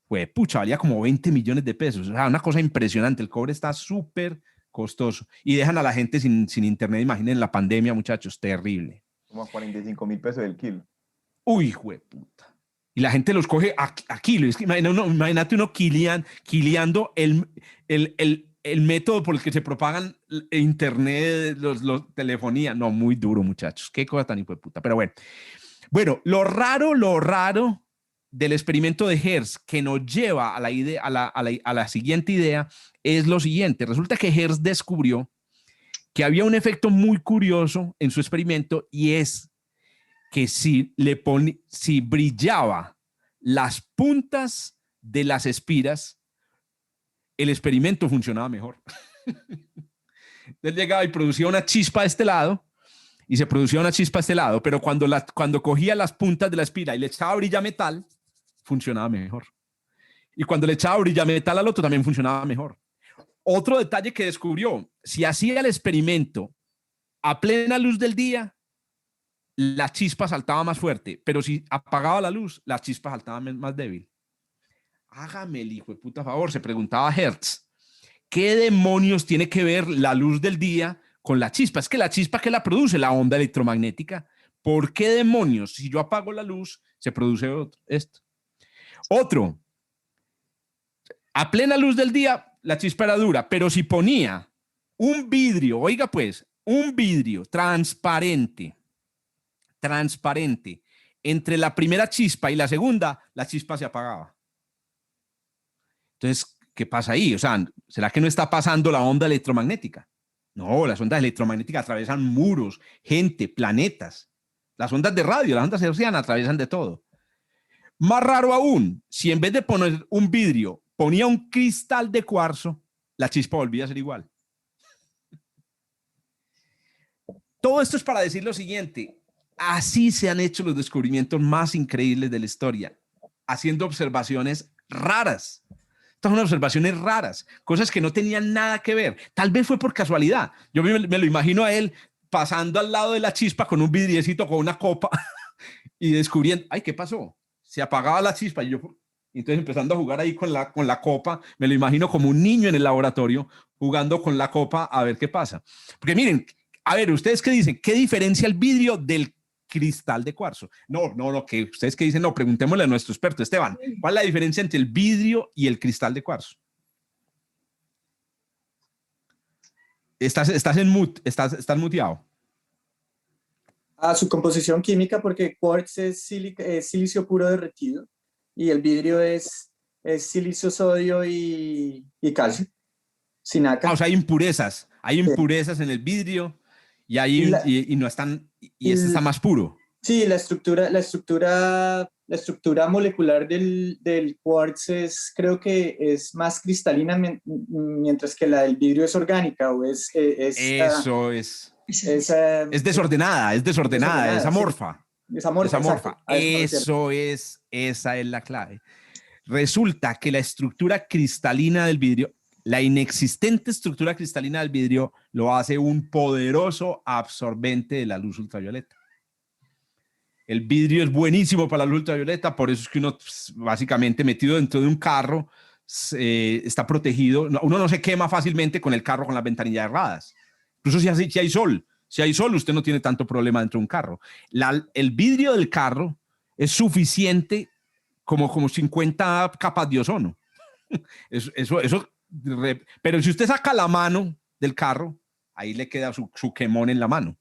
Pues, pucha, valía como 20 millones de pesos. O sea, una cosa impresionante. El cobre está súper costoso. Y dejan a la gente sin internet. Imaginen la pandemia, muchachos. Terrible. Como a 45.000 pesos el kilo. Uy, jueputa. Y la gente los coge a kilo. Es que imagínate uno quileando el método por el que se propagan internet, los telefonía. No, muy duro, muchachos. Qué cosa tan hijo de puta. Pero bueno. Bueno, lo raro del experimento de Hertz que nos lleva a la siguiente idea es lo siguiente. Resulta que Hertz descubrió que había un efecto muy curioso en su experimento y es que si brillaba las puntas de las espiras, el experimento funcionaba mejor. Él llegaba y producía una chispa de este lado y se producía una chispa a este lado, pero cuando cogía las puntas de la espira y le echaba brillametal, funcionaba mejor. Y cuando le echaba brillametal al otro, también funcionaba mejor. Otro detalle que descubrió, si hacía el experimento a plena luz del día, la chispa saltaba más fuerte, pero si apagaba la luz, la chispa saltaba más débil. Hágame el hijo de puta favor, se preguntaba Hertz, ¿qué demonios tiene que ver la luz del día con la chispa? Es que la chispa, ¿qué la produce? La onda electromagnética. ¿Por qué demonios? Si yo apago la luz, se produce esto. Otro, a plena luz del día, la chispa era dura, pero si ponía un vidrio, oiga pues, un vidrio transparente, entre la primera chispa y la segunda, la chispa se apagaba. Entonces, ¿qué pasa ahí? O sea, ¿será que no está pasando la onda electromagnética? No, las ondas electromagnéticas atravesan muros, gente, planetas. Las ondas de radio, las ondas hertzianas atraviesan de todo. Más raro aún, si en vez de poner un vidrio, ponía un cristal de cuarzo, la chispa volvía a ser igual. Todo esto es para decir lo siguiente. Así se han hecho los descubrimientos más increíbles de la historia, haciendo observaciones raras. Estas son observaciones raras, cosas que no tenían nada que ver. Tal vez fue por casualidad. Yo me lo imagino a él pasando al lado de la chispa con un vidriecito, con una copa y descubriendo, ay, ¿qué pasó? Se apagaba la chispa y entonces empezando a jugar ahí con la copa, me lo imagino como un niño en el laboratorio jugando con la copa a ver qué pasa. Porque miren, a ver, ¿ustedes qué dicen? ¿Qué diferencia el vidrio del cristal de cuarzo? No, que ustedes que dicen, no, preguntémosle a nuestro experto, Esteban, ¿cuál es la diferencia entre el vidrio y el cristal de cuarzo? Estás en mute, estás muteado. Su composición química, porque quartz es silicio puro derretido y el vidrio es silicio, sodio y calcio, sinaca. O sea, hay impurezas en el vidrio y no están, y este está más puro. Sí, la estructura molecular del quartz creo que es más cristalina, mientras que la del vidrio es orgánica o es desordenada, es amorfa. Sí. Es amorfa. Esa es la clave. Resulta que la estructura cristalina del vidrio, la inexistente estructura cristalina del vidrio, lo hace un poderoso absorbente de la luz ultravioleta. El vidrio es buenísimo para la luz ultravioleta, por eso es que uno, básicamente metido dentro de un carro, está protegido. Uno no se quema fácilmente con el carro con las ventanillas cerradas. Incluso si hay sol, usted no tiene tanto problema dentro de un carro. El vidrio del carro es suficiente como 50 capas de ozono. Pero si usted saca la mano del carro, ahí le queda su quemón en la mano.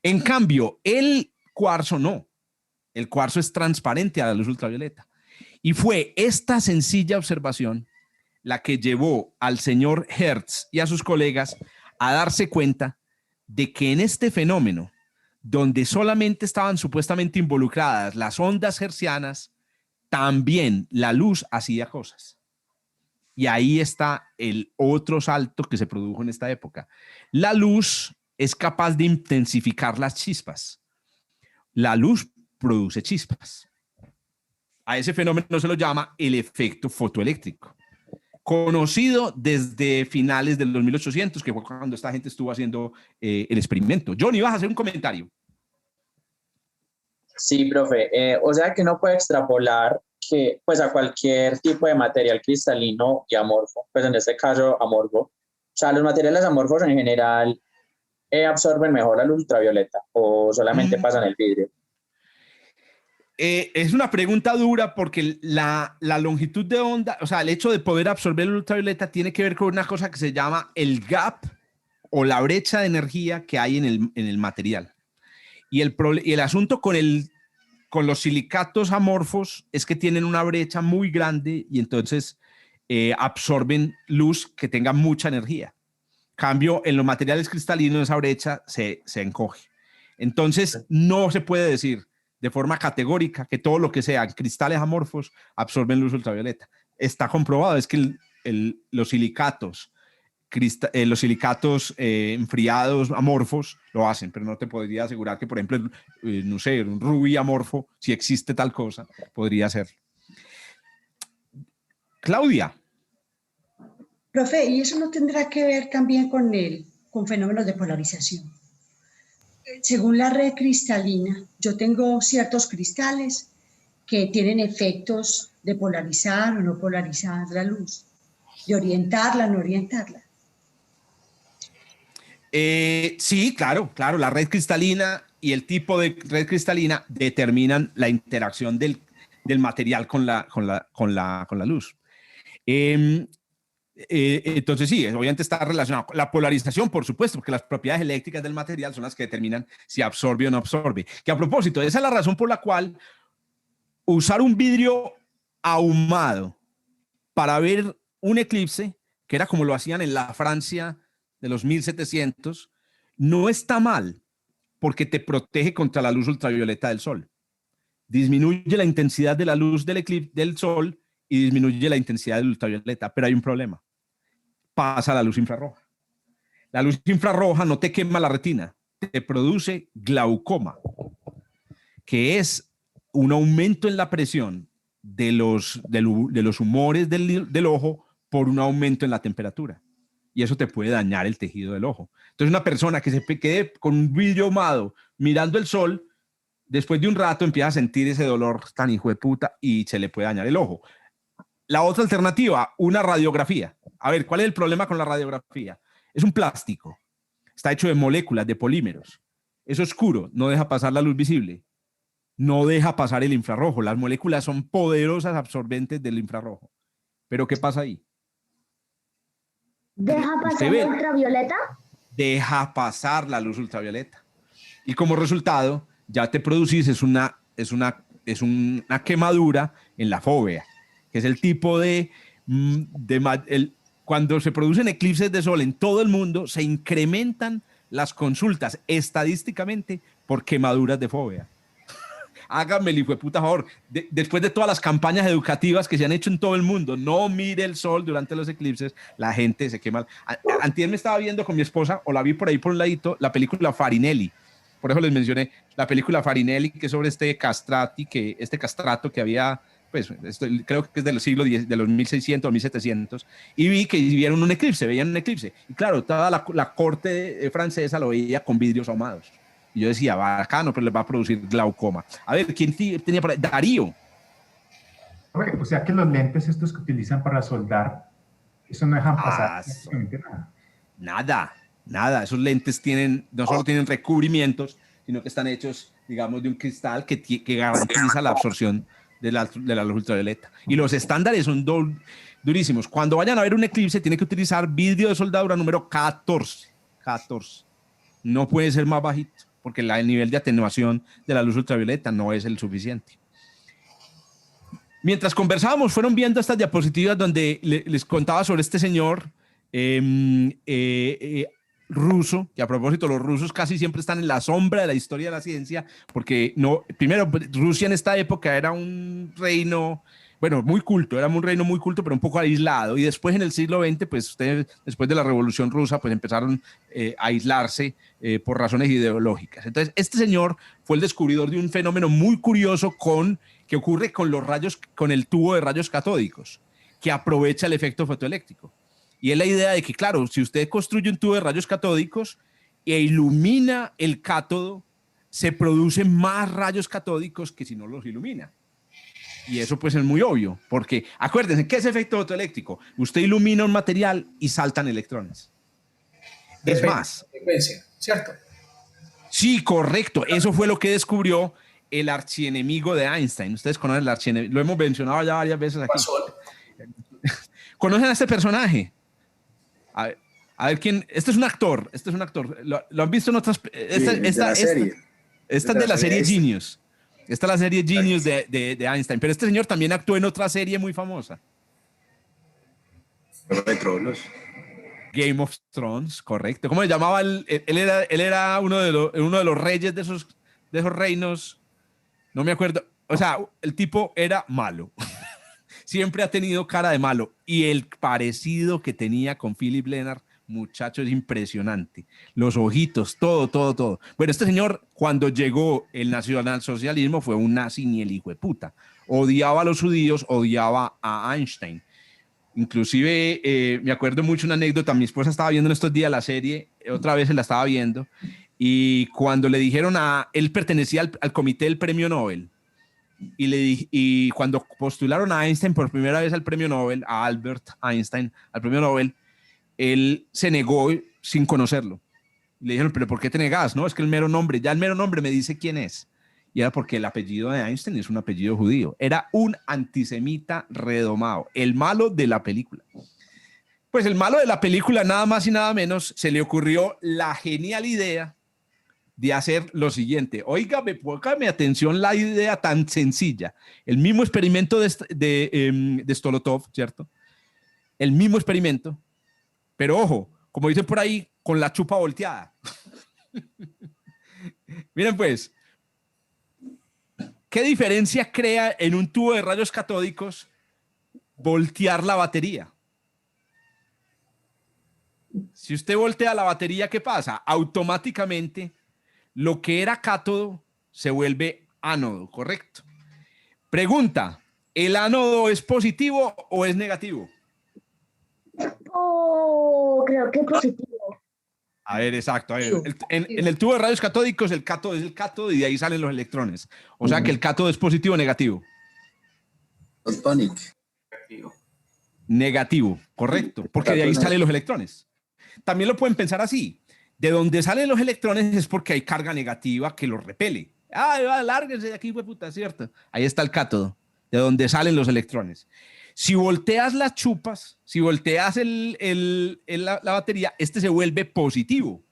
En cambio, el cuarzo no. El cuarzo es transparente a la luz ultravioleta. Y fue esta sencilla observación la que llevó al señor Hertz y a sus colegas a darse cuenta de que en este fenómeno, donde solamente estaban supuestamente involucradas las ondas hertzianas, también la luz hacía cosas. Y ahí está el otro salto que se produjo en esta época. La luz es capaz de intensificar las chispas. La luz produce chispas. A ese fenómeno se lo llama el efecto fotoeléctrico, conocido desde finales de los 1800, que fue cuando esta gente estuvo haciendo el experimento. Johnny, vas a hacer un comentario. Sí, profe. O sea que uno puede extrapolar que pues a cualquier tipo de material cristalino y amorfo, pues en este caso amorfo. O sea, los materiales amorfos en general absorben mejor la luz ultravioleta o solamente pasan el vidrio. Es una pregunta dura porque la longitud de onda, o sea, el hecho de poder absorber la ultravioleta tiene que ver con una cosa que se llama el gap o la brecha de energía que hay en el material. Y el asunto con los silicatos amorfos es que tienen una brecha muy grande y entonces absorben luz que tenga mucha energía. Cambio, en los materiales cristalinos esa brecha se encoge. Entonces no se puede decir de forma categórica que todo lo que sean cristales amorfos absorben luz ultravioleta. Está comprobado, es que los silicatos enfriados amorfos lo hacen, pero no te podría asegurar que, por ejemplo, no sé, un rubí amorfo, si existe tal cosa, podría ser. Claudia. Profe, ¿y eso no tendrá que ver también con fenómenos de polarización? Según la red cristalina, yo tengo ciertos cristales que tienen efectos de polarizar o no polarizar la luz, de orientarla o no orientarla. Sí, claro, la red cristalina y el tipo de red cristalina determinan la interacción del material con la luz. Entonces sí, obviamente está relacionado con la polarización, por supuesto, porque las propiedades eléctricas del material son las que determinan si absorbe o no absorbe. Que a propósito, esa es la razón por la cual usar un vidrio ahumado para ver un eclipse, que era como lo hacían en la Francia de los 1700, no está mal, porque te protege contra la luz ultravioleta del sol. Disminuye la intensidad de la luz del eclipse del sol y disminuye la intensidad del ultravioleta, pero hay un problema. Pasa la luz infrarroja. La luz infrarroja no te quema la retina, te produce glaucoma, que es un aumento en la presión de los humores del ojo por un aumento en la temperatura. Y eso te puede dañar el tejido del ojo. Entonces una persona que se quede con un vidrio ahumado mirando el sol, después de un rato empieza a sentir ese dolor tan hijo de puta y se le puede dañar el ojo. La otra alternativa, una radiografía. A ver, ¿cuál es el problema con la radiografía? Es un plástico. Está hecho de moléculas, de polímeros. Es oscuro, no deja pasar la luz visible. No deja pasar el infrarrojo. Las moléculas son poderosas absorbentes del infrarrojo. ¿Pero qué pasa ahí? ¿Deja pasar la ultravioleta? Deja pasar la luz ultravioleta. Y como resultado, ya te producís una quemadura en la fóvea, que es el tipo cuando se producen eclipses de sol en todo el mundo, se incrementan las consultas estadísticamente por quemaduras de fóvea. Háganme el hijo de puta favor. Después de todas las campañas educativas que se han hecho en todo el mundo, no mire el sol durante los eclipses, la gente se quema. Antier me estaba viendo con mi esposa, o la vi por ahí por un ladito, la película Farinelli. Por eso les mencioné la película Farinelli, que es sobre este castrato que había, pues creo que es del siglo X, de los 1600 o 1700, y vi que vieron un eclipse, veían un eclipse. Y claro, toda la corte francesa lo veía con vidrios ahumados. Y yo decía, bacano, pero les va a producir glaucoma. A ver, ¿quién tenía por ahí? Darío. O sea que los lentes estos que utilizan para soldar, eso no dejan pasar absolutamente nada. Nada. Esos lentes no solo tienen recubrimientos, sino que están hechos, digamos, de un cristal que garantiza la absorción de la luz ultravioleta. Y los estándares son durísimos. Cuando vayan a ver un eclipse, tienen que utilizar vidrio de soldadura número 14. No puede ser más bajito, porque el nivel de atenuación de la luz ultravioleta no es el suficiente. Mientras conversábamos, fueron viendo estas diapositivas donde les contaba sobre este señor ruso, que a propósito los rusos casi siempre están en la sombra de la historia de la ciencia, porque no, primero Rusia en esta época era un reino, bueno, muy culto, era un reino muy culto, pero un poco aislado, y después en el siglo XX, pues ustedes, después de la Revolución Rusa, pues empezaron a aislarse por razones ideológicas. Entonces, este señor fue el descubridor de un fenómeno muy curioso que ocurre con los rayos, con el tubo de rayos catódicos, que aprovecha el efecto fotoeléctrico. Y es la idea de que, claro, si usted construye un tubo de rayos catódicos e ilumina el cátodo, se producen más rayos catódicos que si no los ilumina. Y eso pues es muy obvio, porque acuérdense, ¿qué es efecto fotoeléctrico? Usted ilumina un material y saltan electrones. Es más. Frecuencia, ¿cierto? Sí, correcto. Eso fue lo que descubrió el archienemigo de Einstein. Ustedes conocen el archienemigo, lo hemos mencionado ya varias veces aquí. ¿Conocen a este personaje? A ver quién. Este es un actor. ¿Lo han visto en otras? Esta es de la serie Genius. Esta es la serie Genius de Einstein. Pero este señor también actuó en otra serie muy famosa. Game of Thrones, correcto. ¿Cómo le llamaba? Él era uno de los reyes de esos reinos. No me acuerdo. O sea, el tipo era malo. Siempre ha tenido cara de malo. Y el parecido que tenía con Philip Lennart, muchacho, es impresionante. Los ojitos, todo. Bueno, este señor, cuando llegó el nacionalsocialismo, fue un nazi ni el hijo de puta. Odiaba a los judíos, odiaba a Einstein. Inclusive, me acuerdo mucho una anécdota. Mi esposa estaba viendo en estos días la serie, otra vez se la estaba viendo, y cuando le dijeron él pertenecía al comité del premio Nobel, y cuando postularon a Einstein por primera vez al premio Nobel, a Albert Einstein, al premio Nobel, él se negó sin conocerlo. Le dijeron, ¿pero por qué te negas? No, es que el mero nombre me dice quién es. Y era porque el apellido de Einstein es un apellido judío. Era un antisemita redomado, el malo de la película. Pues el malo de la película, nada más y nada menos, se le ocurrió la genial idea de hacer lo siguiente. Póngame atención la idea tan sencilla. El mismo experimento de Stolotov, ¿cierto? El mismo experimento, pero ojo, como dicen por ahí, con la chupa volteada. Miren pues, ¿qué diferencia crea en un tubo de rayos catódicos voltear la batería? Si usted voltea la batería, ¿qué pasa? Automáticamente lo que era cátodo se vuelve ánodo, ¿correcto? Pregunta, ¿el ánodo es positivo o es negativo? Creo que positivo. A ver, exacto. A ver, en el tubo de rayos catódicos, el cátodo es el cátodo y de ahí salen los electrones. O sea que el cátodo es positivo o negativo. Negativo, correcto, porque de ahí salen los electrones. También lo pueden pensar así. De donde salen los electrones es porque hay carga negativa que los repele. Lárguense de aquí, puta, ¿cierto? Ahí está el cátodo, de donde salen los electrones. Si volteas las chupas, si volteas la batería, este se vuelve positivo.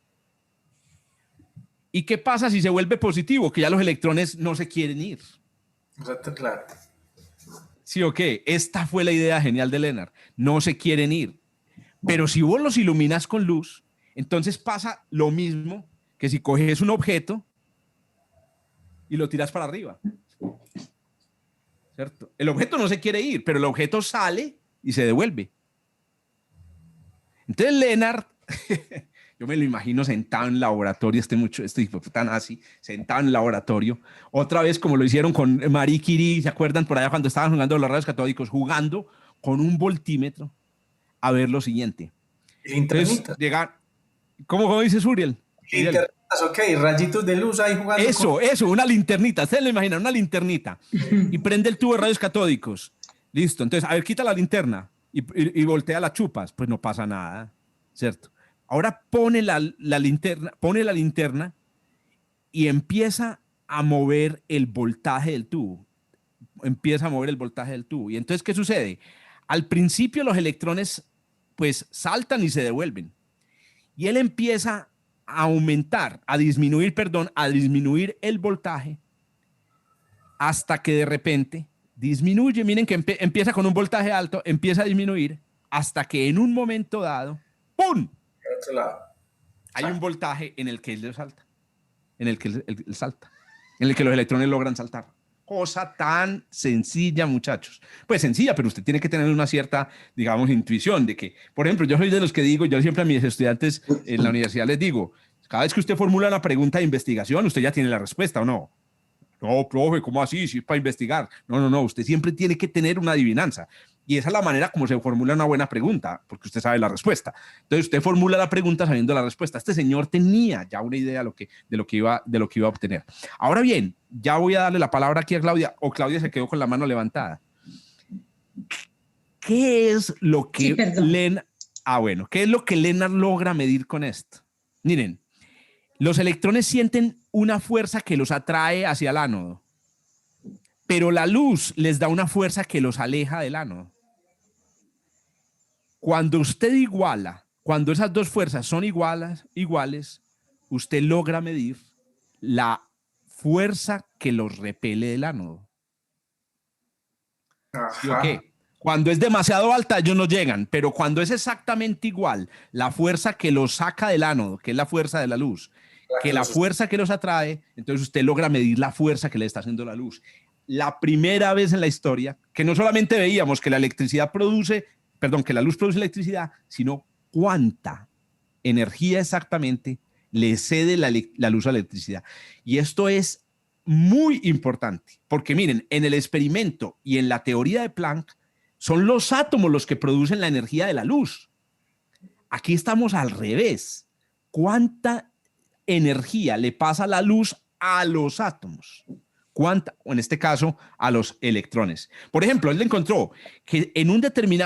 ¿Y qué pasa si se vuelve positivo? Que ya los electrones no se quieren ir. Exacto, claro. Sí, ok. Esta fue la idea genial de Lennart. No se quieren ir. Pero si vos los iluminas con luz, entonces pasa lo mismo que si coges un objeto y lo tiras para arriba. ¿Cierto? El objeto no se quiere ir, pero el objeto sale y se devuelve. Entonces Lennart, yo me lo imagino sentado en el laboratorio, este hijo tan así, sentado en el laboratorio, otra vez como lo hicieron con Marie Curie, ¿se acuerdan por allá cuando estaban jugando los rayos catódicos, jugando con un voltímetro a ver lo siguiente? Entonces, ¿Cómo dice Suriel? Linternitas, ok, rayitos de luz ahí jugando. Eso, una linternita. Ustedes lo imaginan, una linternita. Y prende el tubo de rayos catódicos. Listo. Entonces, a ver, quita la linterna y voltea las chupas. Pues no pasa nada, ¿cierto? Ahora pone la linterna y empieza a mover el voltaje del tubo. Y entonces, ¿qué sucede? Al principio los electrones pues saltan y se devuelven. Y él empieza a disminuir el voltaje hasta que de repente disminuye, miren que empieza con un voltaje alto, empieza a disminuir hasta que en un momento dado, ¡pum! Hay un voltaje en el que él salta, en el que él salta, en el que los electrones logran saltar. Cosa tan sencilla, muchachos. Pues sencilla, pero usted tiene que tener una cierta, digamos, intuición de que, por ejemplo, yo soy de los que digo, yo siempre a mis estudiantes en la universidad les digo, cada vez que usted formula una pregunta de investigación, usted ya tiene la respuesta, ¿o no? No, profe, ¿cómo así? Si es para investigar. No, usted siempre tiene que tener una adivinanza. Y esa es la manera como se formula una buena pregunta, porque usted sabe la respuesta. Entonces usted formula la pregunta sabiendo la respuesta. Este señor tenía ya una idea de lo que iba a obtener. Ahora bien, ya voy a darle la palabra aquí a Claudia, o Claudia se quedó con la mano levantada. ¿Qué es lo que ¿qué es lo que Lennard logra medir con esto? Miren, los electrones sienten una fuerza que los atrae hacia el ánodo, pero la luz les da una fuerza que los aleja del ánodo. Cuando usted cuando esas dos fuerzas son iguales, usted logra medir la fuerza que los repele del ánodo. ¿Sí o qué? Cuando es demasiado alta, ellos no llegan, pero cuando es exactamente igual la fuerza que los saca del ánodo, que es la fuerza de la luz, que la fuerza que los atrae, entonces usted logra medir la fuerza que le está haciendo la luz. La primera vez en la historia que no solamente veíamos que la luz produce electricidad, sino cuánta energía exactamente le cede la luz a la electricidad. Y esto es muy importante, porque miren, en el experimento y en la teoría de Planck, son los átomos los que producen la energía de la luz. Aquí estamos al revés. ¿Cuánta energía le pasa la luz a los átomos? ¿Cuánta? O en este caso, a los electrones. Por ejemplo, él encontró que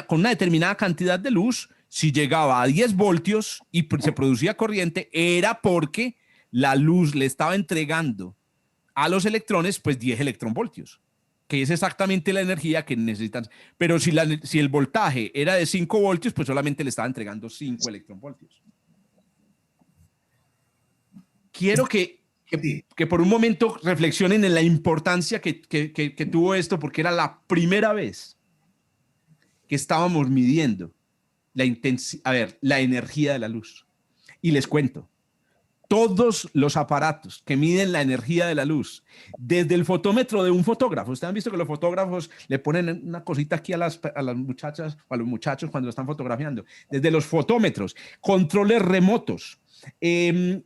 con una determinada cantidad de luz, si llegaba a 10 voltios y se producía corriente, era porque la luz le estaba entregando a los electrones pues 10 electronvoltios, que es exactamente la energía que necesitan. Pero si el voltaje era de 5 voltios, pues solamente le estaba entregando 5 electronvoltios. Quiero que por un momento reflexionen en la importancia que tuvo esto, porque era la primera vez que estábamos midiendo la energía de la luz. Y les cuento, todos los aparatos que miden la energía de la luz, desde el fotómetro de un fotógrafo, ustedes han visto que los fotógrafos le ponen una cosita aquí a las muchachas o a los muchachos cuando lo están fotografiando, desde los fotómetros, controles remotos,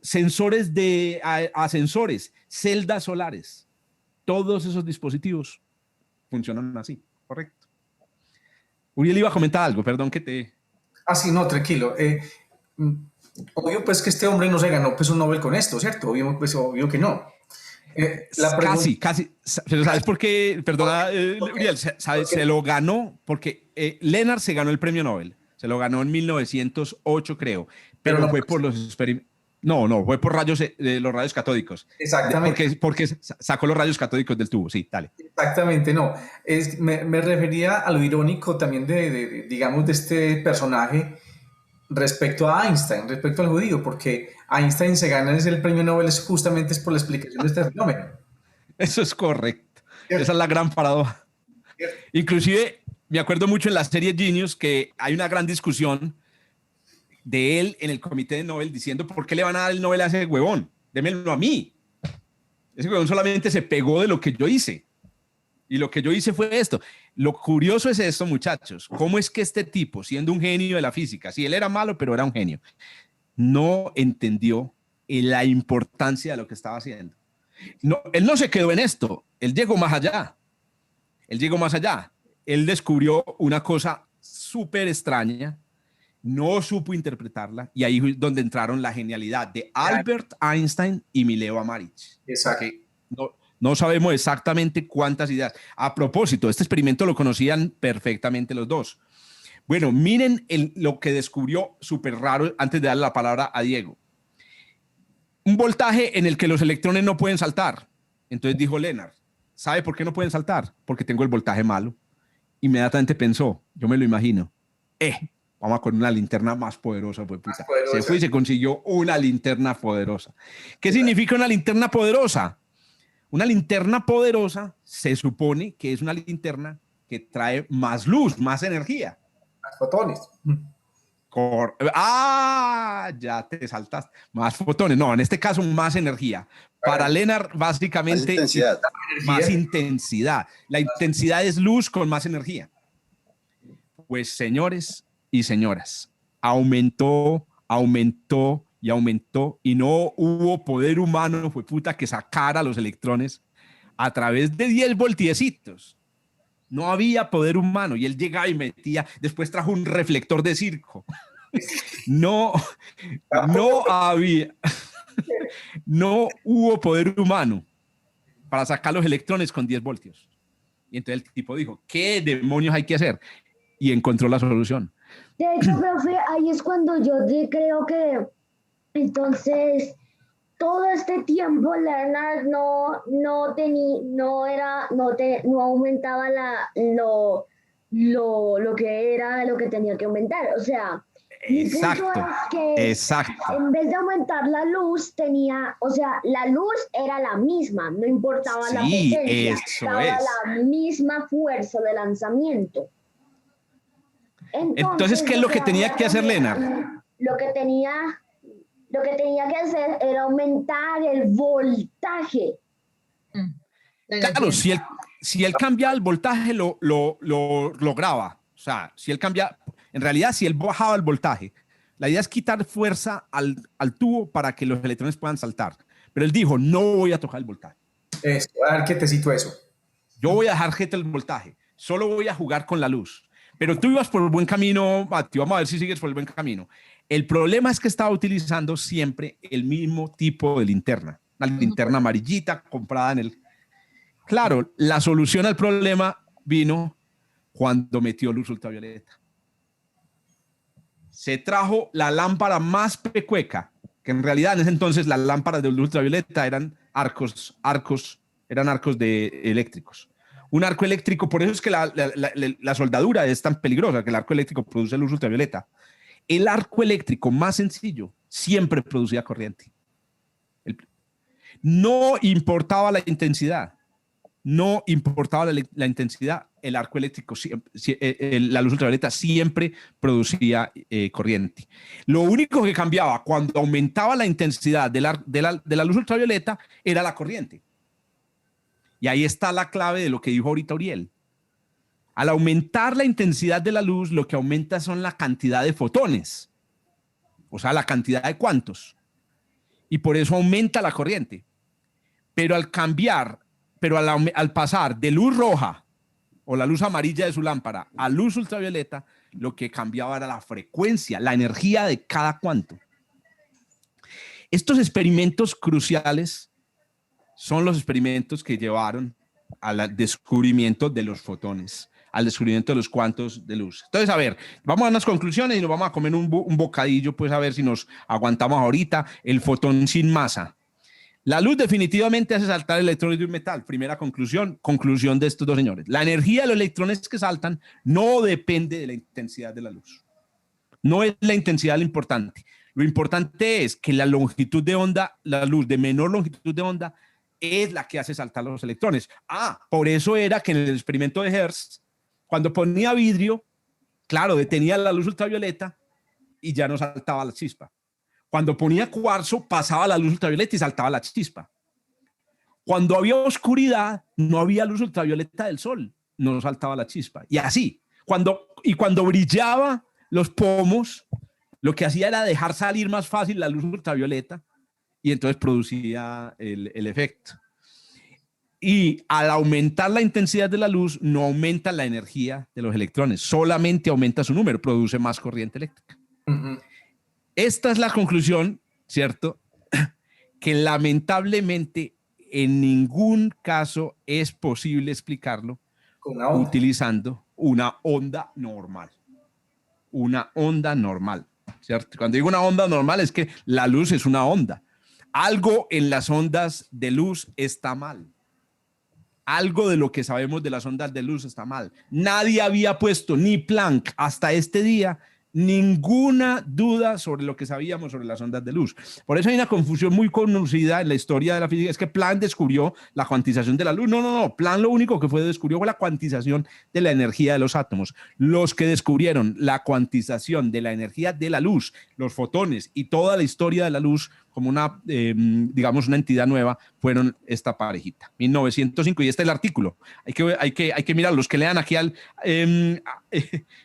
sensores de ascensores, celdas solares, todos esos dispositivos funcionan así, correcto. Uriel iba a comentar algo, perdón que te... Sí, no, tranquilo. Obvio pues que este hombre no se ganó pues un Nobel con esto, ¿cierto? Obvio que no. Casi. Pero ¿sabes por qué? Perdona, Uriel, se lo ganó porque Lennard se ganó el premio Nobel. Se lo ganó en 1908, creo. Pero no fue por los experimentos. No, fue por los rayos catódicos. Exactamente. Porque sacó los rayos catódicos del tubo, sí, dale. Exactamente, no. Me refería a lo irónico también digamos, de este personaje respecto a Einstein, respecto al judío, porque Einstein se gana el premio Nobel justamente por la explicación de este fenómeno. Eso es correcto. Esa es la gran paradoja. Inclusive, me acuerdo mucho en la serie Genius que hay una gran discusión de él en el comité de Nobel diciendo ¿por qué le van a dar el Nobel a ese huevón? Démelo a mí. Ese huevón solamente se pegó de lo que yo hice. Y lo que yo hice fue esto. Lo curioso es esto, muchachos. ¿Cómo es que este tipo, siendo un genio de la física, sí, él era malo, pero era un genio, no entendió la importancia de lo que estaba haciendo? No, él no se quedó en esto. Él llegó más allá. Él descubrió una cosa súper extraña, no supo interpretarla, y ahí es donde entraron la genialidad de Albert Einstein y Mileva Maric. Exacto. No sabemos exactamente cuántas ideas. A propósito, este experimento lo conocían perfectamente los dos. Bueno, miren lo que descubrió súper raro antes de darle la palabra a Diego. Un voltaje en el que los electrones no pueden saltar. Entonces dijo Lennard, ¿sabe por qué no pueden saltar? Porque tengo el voltaje malo. Inmediatamente pensó, yo me lo imagino, vamos con una linterna más poderosa, pues puta. Se fue y se consiguió una linterna poderosa. ¿Qué significa una linterna poderosa? Una linterna poderosa se supone que es una linterna que trae más luz, más energía. Más fotones. Ya te saltaste. Más fotones. No, en este caso más energía. Para Lennart, básicamente, más intensidad. La intensidad es luz con más energía. Pues, señores y señoras, aumentó y no hubo poder humano, fue puta, que sacara los electrones a través de 10 voltiecitos. No había poder humano y él llegaba y metía, después trajo un reflector de circo. No hubo poder humano para sacar los electrones con 10 voltios. Y entonces el tipo dijo, ¿qué demonios hay que hacer? Y encontró la solución. De hecho, profe, ahí es cuando yo creo que entonces todo este tiempo Lennart no aumentaba lo que tenía que aumentar. O sea, exacto, en vez de aumentar la luz la luz era la misma, no importaba la potencia, estaba la misma fuerza de lanzamiento. Entonces, ¿qué es lo que tenía que hacer Lennart? Lo que tenía que hacer era aumentar el voltaje. Claro, si él cambiaba el voltaje, lo lograba. O sea, si él cambia, en realidad, si él bajaba el voltaje, la idea es quitar fuerza al tubo para que los electrones puedan saltar. Pero él dijo, no voy a tocar el voltaje. Eso, a ver qué te cito eso. Yo voy a dejar quieto el voltaje. Solo voy a jugar con la luz. Pero tú ibas por el buen camino, Mati. Vamos a ver si sigues por el buen camino. El problema es que estaba utilizando siempre el mismo tipo de linterna. Una linterna amarillita comprada en el... Claro, la solución al problema vino cuando metió luz ultravioleta. Se trajo la lámpara más pecueca, que en realidad en ese entonces las lámparas de luz ultravioleta eran arcos eléctricos. Un arco eléctrico, por eso es que la soldadura es tan peligrosa, que el arco eléctrico produce luz ultravioleta. El arco eléctrico más sencillo siempre producía corriente. No importaba la intensidad. No importaba la intensidad, el arco eléctrico, la luz ultravioleta siempre producía corriente. Lo único que cambiaba cuando aumentaba la intensidad de la luz ultravioleta era la corriente. Y ahí está la clave de lo que dijo ahorita Uriel. Al aumentar la intensidad de la luz, lo que aumenta son la cantidad de fotones, o sea, la cantidad de cuantos. Y por eso aumenta la corriente. Pero al pasar de luz roja o la luz amarilla de su lámpara a luz ultravioleta, lo que cambiaba era la frecuencia, la energía de cada cuanto. Estos experimentos cruciales son los experimentos que llevaron al descubrimiento de los fotones, al descubrimiento de los cuantos de luz. Entonces, a ver, vamos a unas conclusiones y nos vamos a comer un bocadillo, pues a ver si nos aguantamos ahorita. El fotón sin masa. La luz definitivamente hace saltar electrones de un metal. Primera conclusión de estos dos señores. La energía de los electrones que saltan no depende de la intensidad de la luz. No es la intensidad lo importante. Lo importante es que la longitud de onda, la luz de menor longitud de onda, es la que hace saltar los electrones. Por eso era que en el experimento de Hertz, cuando ponía vidrio, claro, detenía la luz ultravioleta y ya no saltaba la chispa. Cuando ponía cuarzo, pasaba la luz ultravioleta y saltaba la chispa. Cuando había oscuridad, no había luz ultravioleta del sol, no saltaba la chispa. Y así, cuando brillaba los pomos, lo que hacía era dejar salir más fácil la luz ultravioleta y entonces producía el efecto. Y al aumentar la intensidad de la luz, no aumenta la energía de los electrones, solamente aumenta su número, produce más corriente eléctrica. Esta es la conclusión, ¿cierto? Que lamentablemente en ningún caso es posible explicarlo utilizando una onda normal. Una onda normal, ¿cierto? Cuando digo una onda normal es que la luz es una onda. Algo en las ondas de luz está mal. Algo de lo que sabemos de las ondas de luz está mal. Nadie había puesto, ni Planck hasta este día, ninguna duda sobre lo que sabíamos sobre las ondas de luz. Por eso hay una confusión muy conocida en la historia de la física, es que Planck descubrió la cuantización de la luz. No, Planck lo único que descubrió fue la cuantización de la energía de los átomos. Los que descubrieron la cuantización de la energía de la luz, los fotones y toda la historia de la luz como una, digamos, una entidad nueva, fueron esta parejita, 1905, y este es el artículo. Hay que mirar, los que lean aquí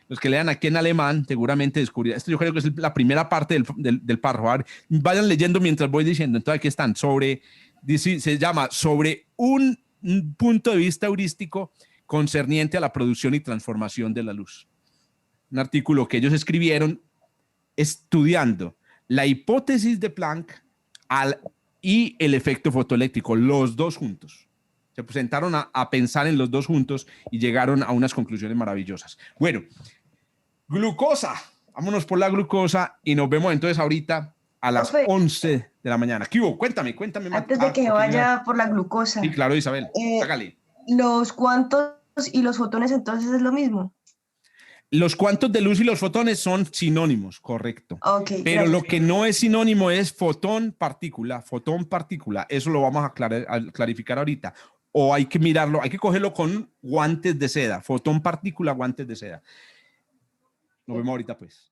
los que lean aquí en alemán, seguramente descubrirán. Esto yo creo que es la primera parte del párrafo. Vayan leyendo mientras voy diciendo. Entonces aquí están, se llama sobre un punto de vista heurístico concerniente a la producción y transformación de la luz. Un artículo que ellos escribieron estudiando la hipótesis de Planck y el efecto fotoeléctrico, los dos juntos. Se sentaron a pensar en los dos juntos y llegaron a unas conclusiones maravillosas. Bueno, glucosa. Vámonos por la glucosa y nos vemos entonces ahorita a las 11 de la mañana. ¿Qué hubo? Cuéntame. Antes de que vaya por la glucosa. Sí, claro, Isabel. Hágale. ¿Los cuantos y los fotones entonces es lo mismo? Los cuantos de luz y los fotones son sinónimos, correcto. Okay, pero gracias. lo que no es sinónimo es fotón-partícula. Eso lo vamos a clarificar ahorita. O hay que mirarlo, hay que cogerlo con guantes de seda. Fotón-partícula, guantes de seda. Nos vemos ahorita, pues.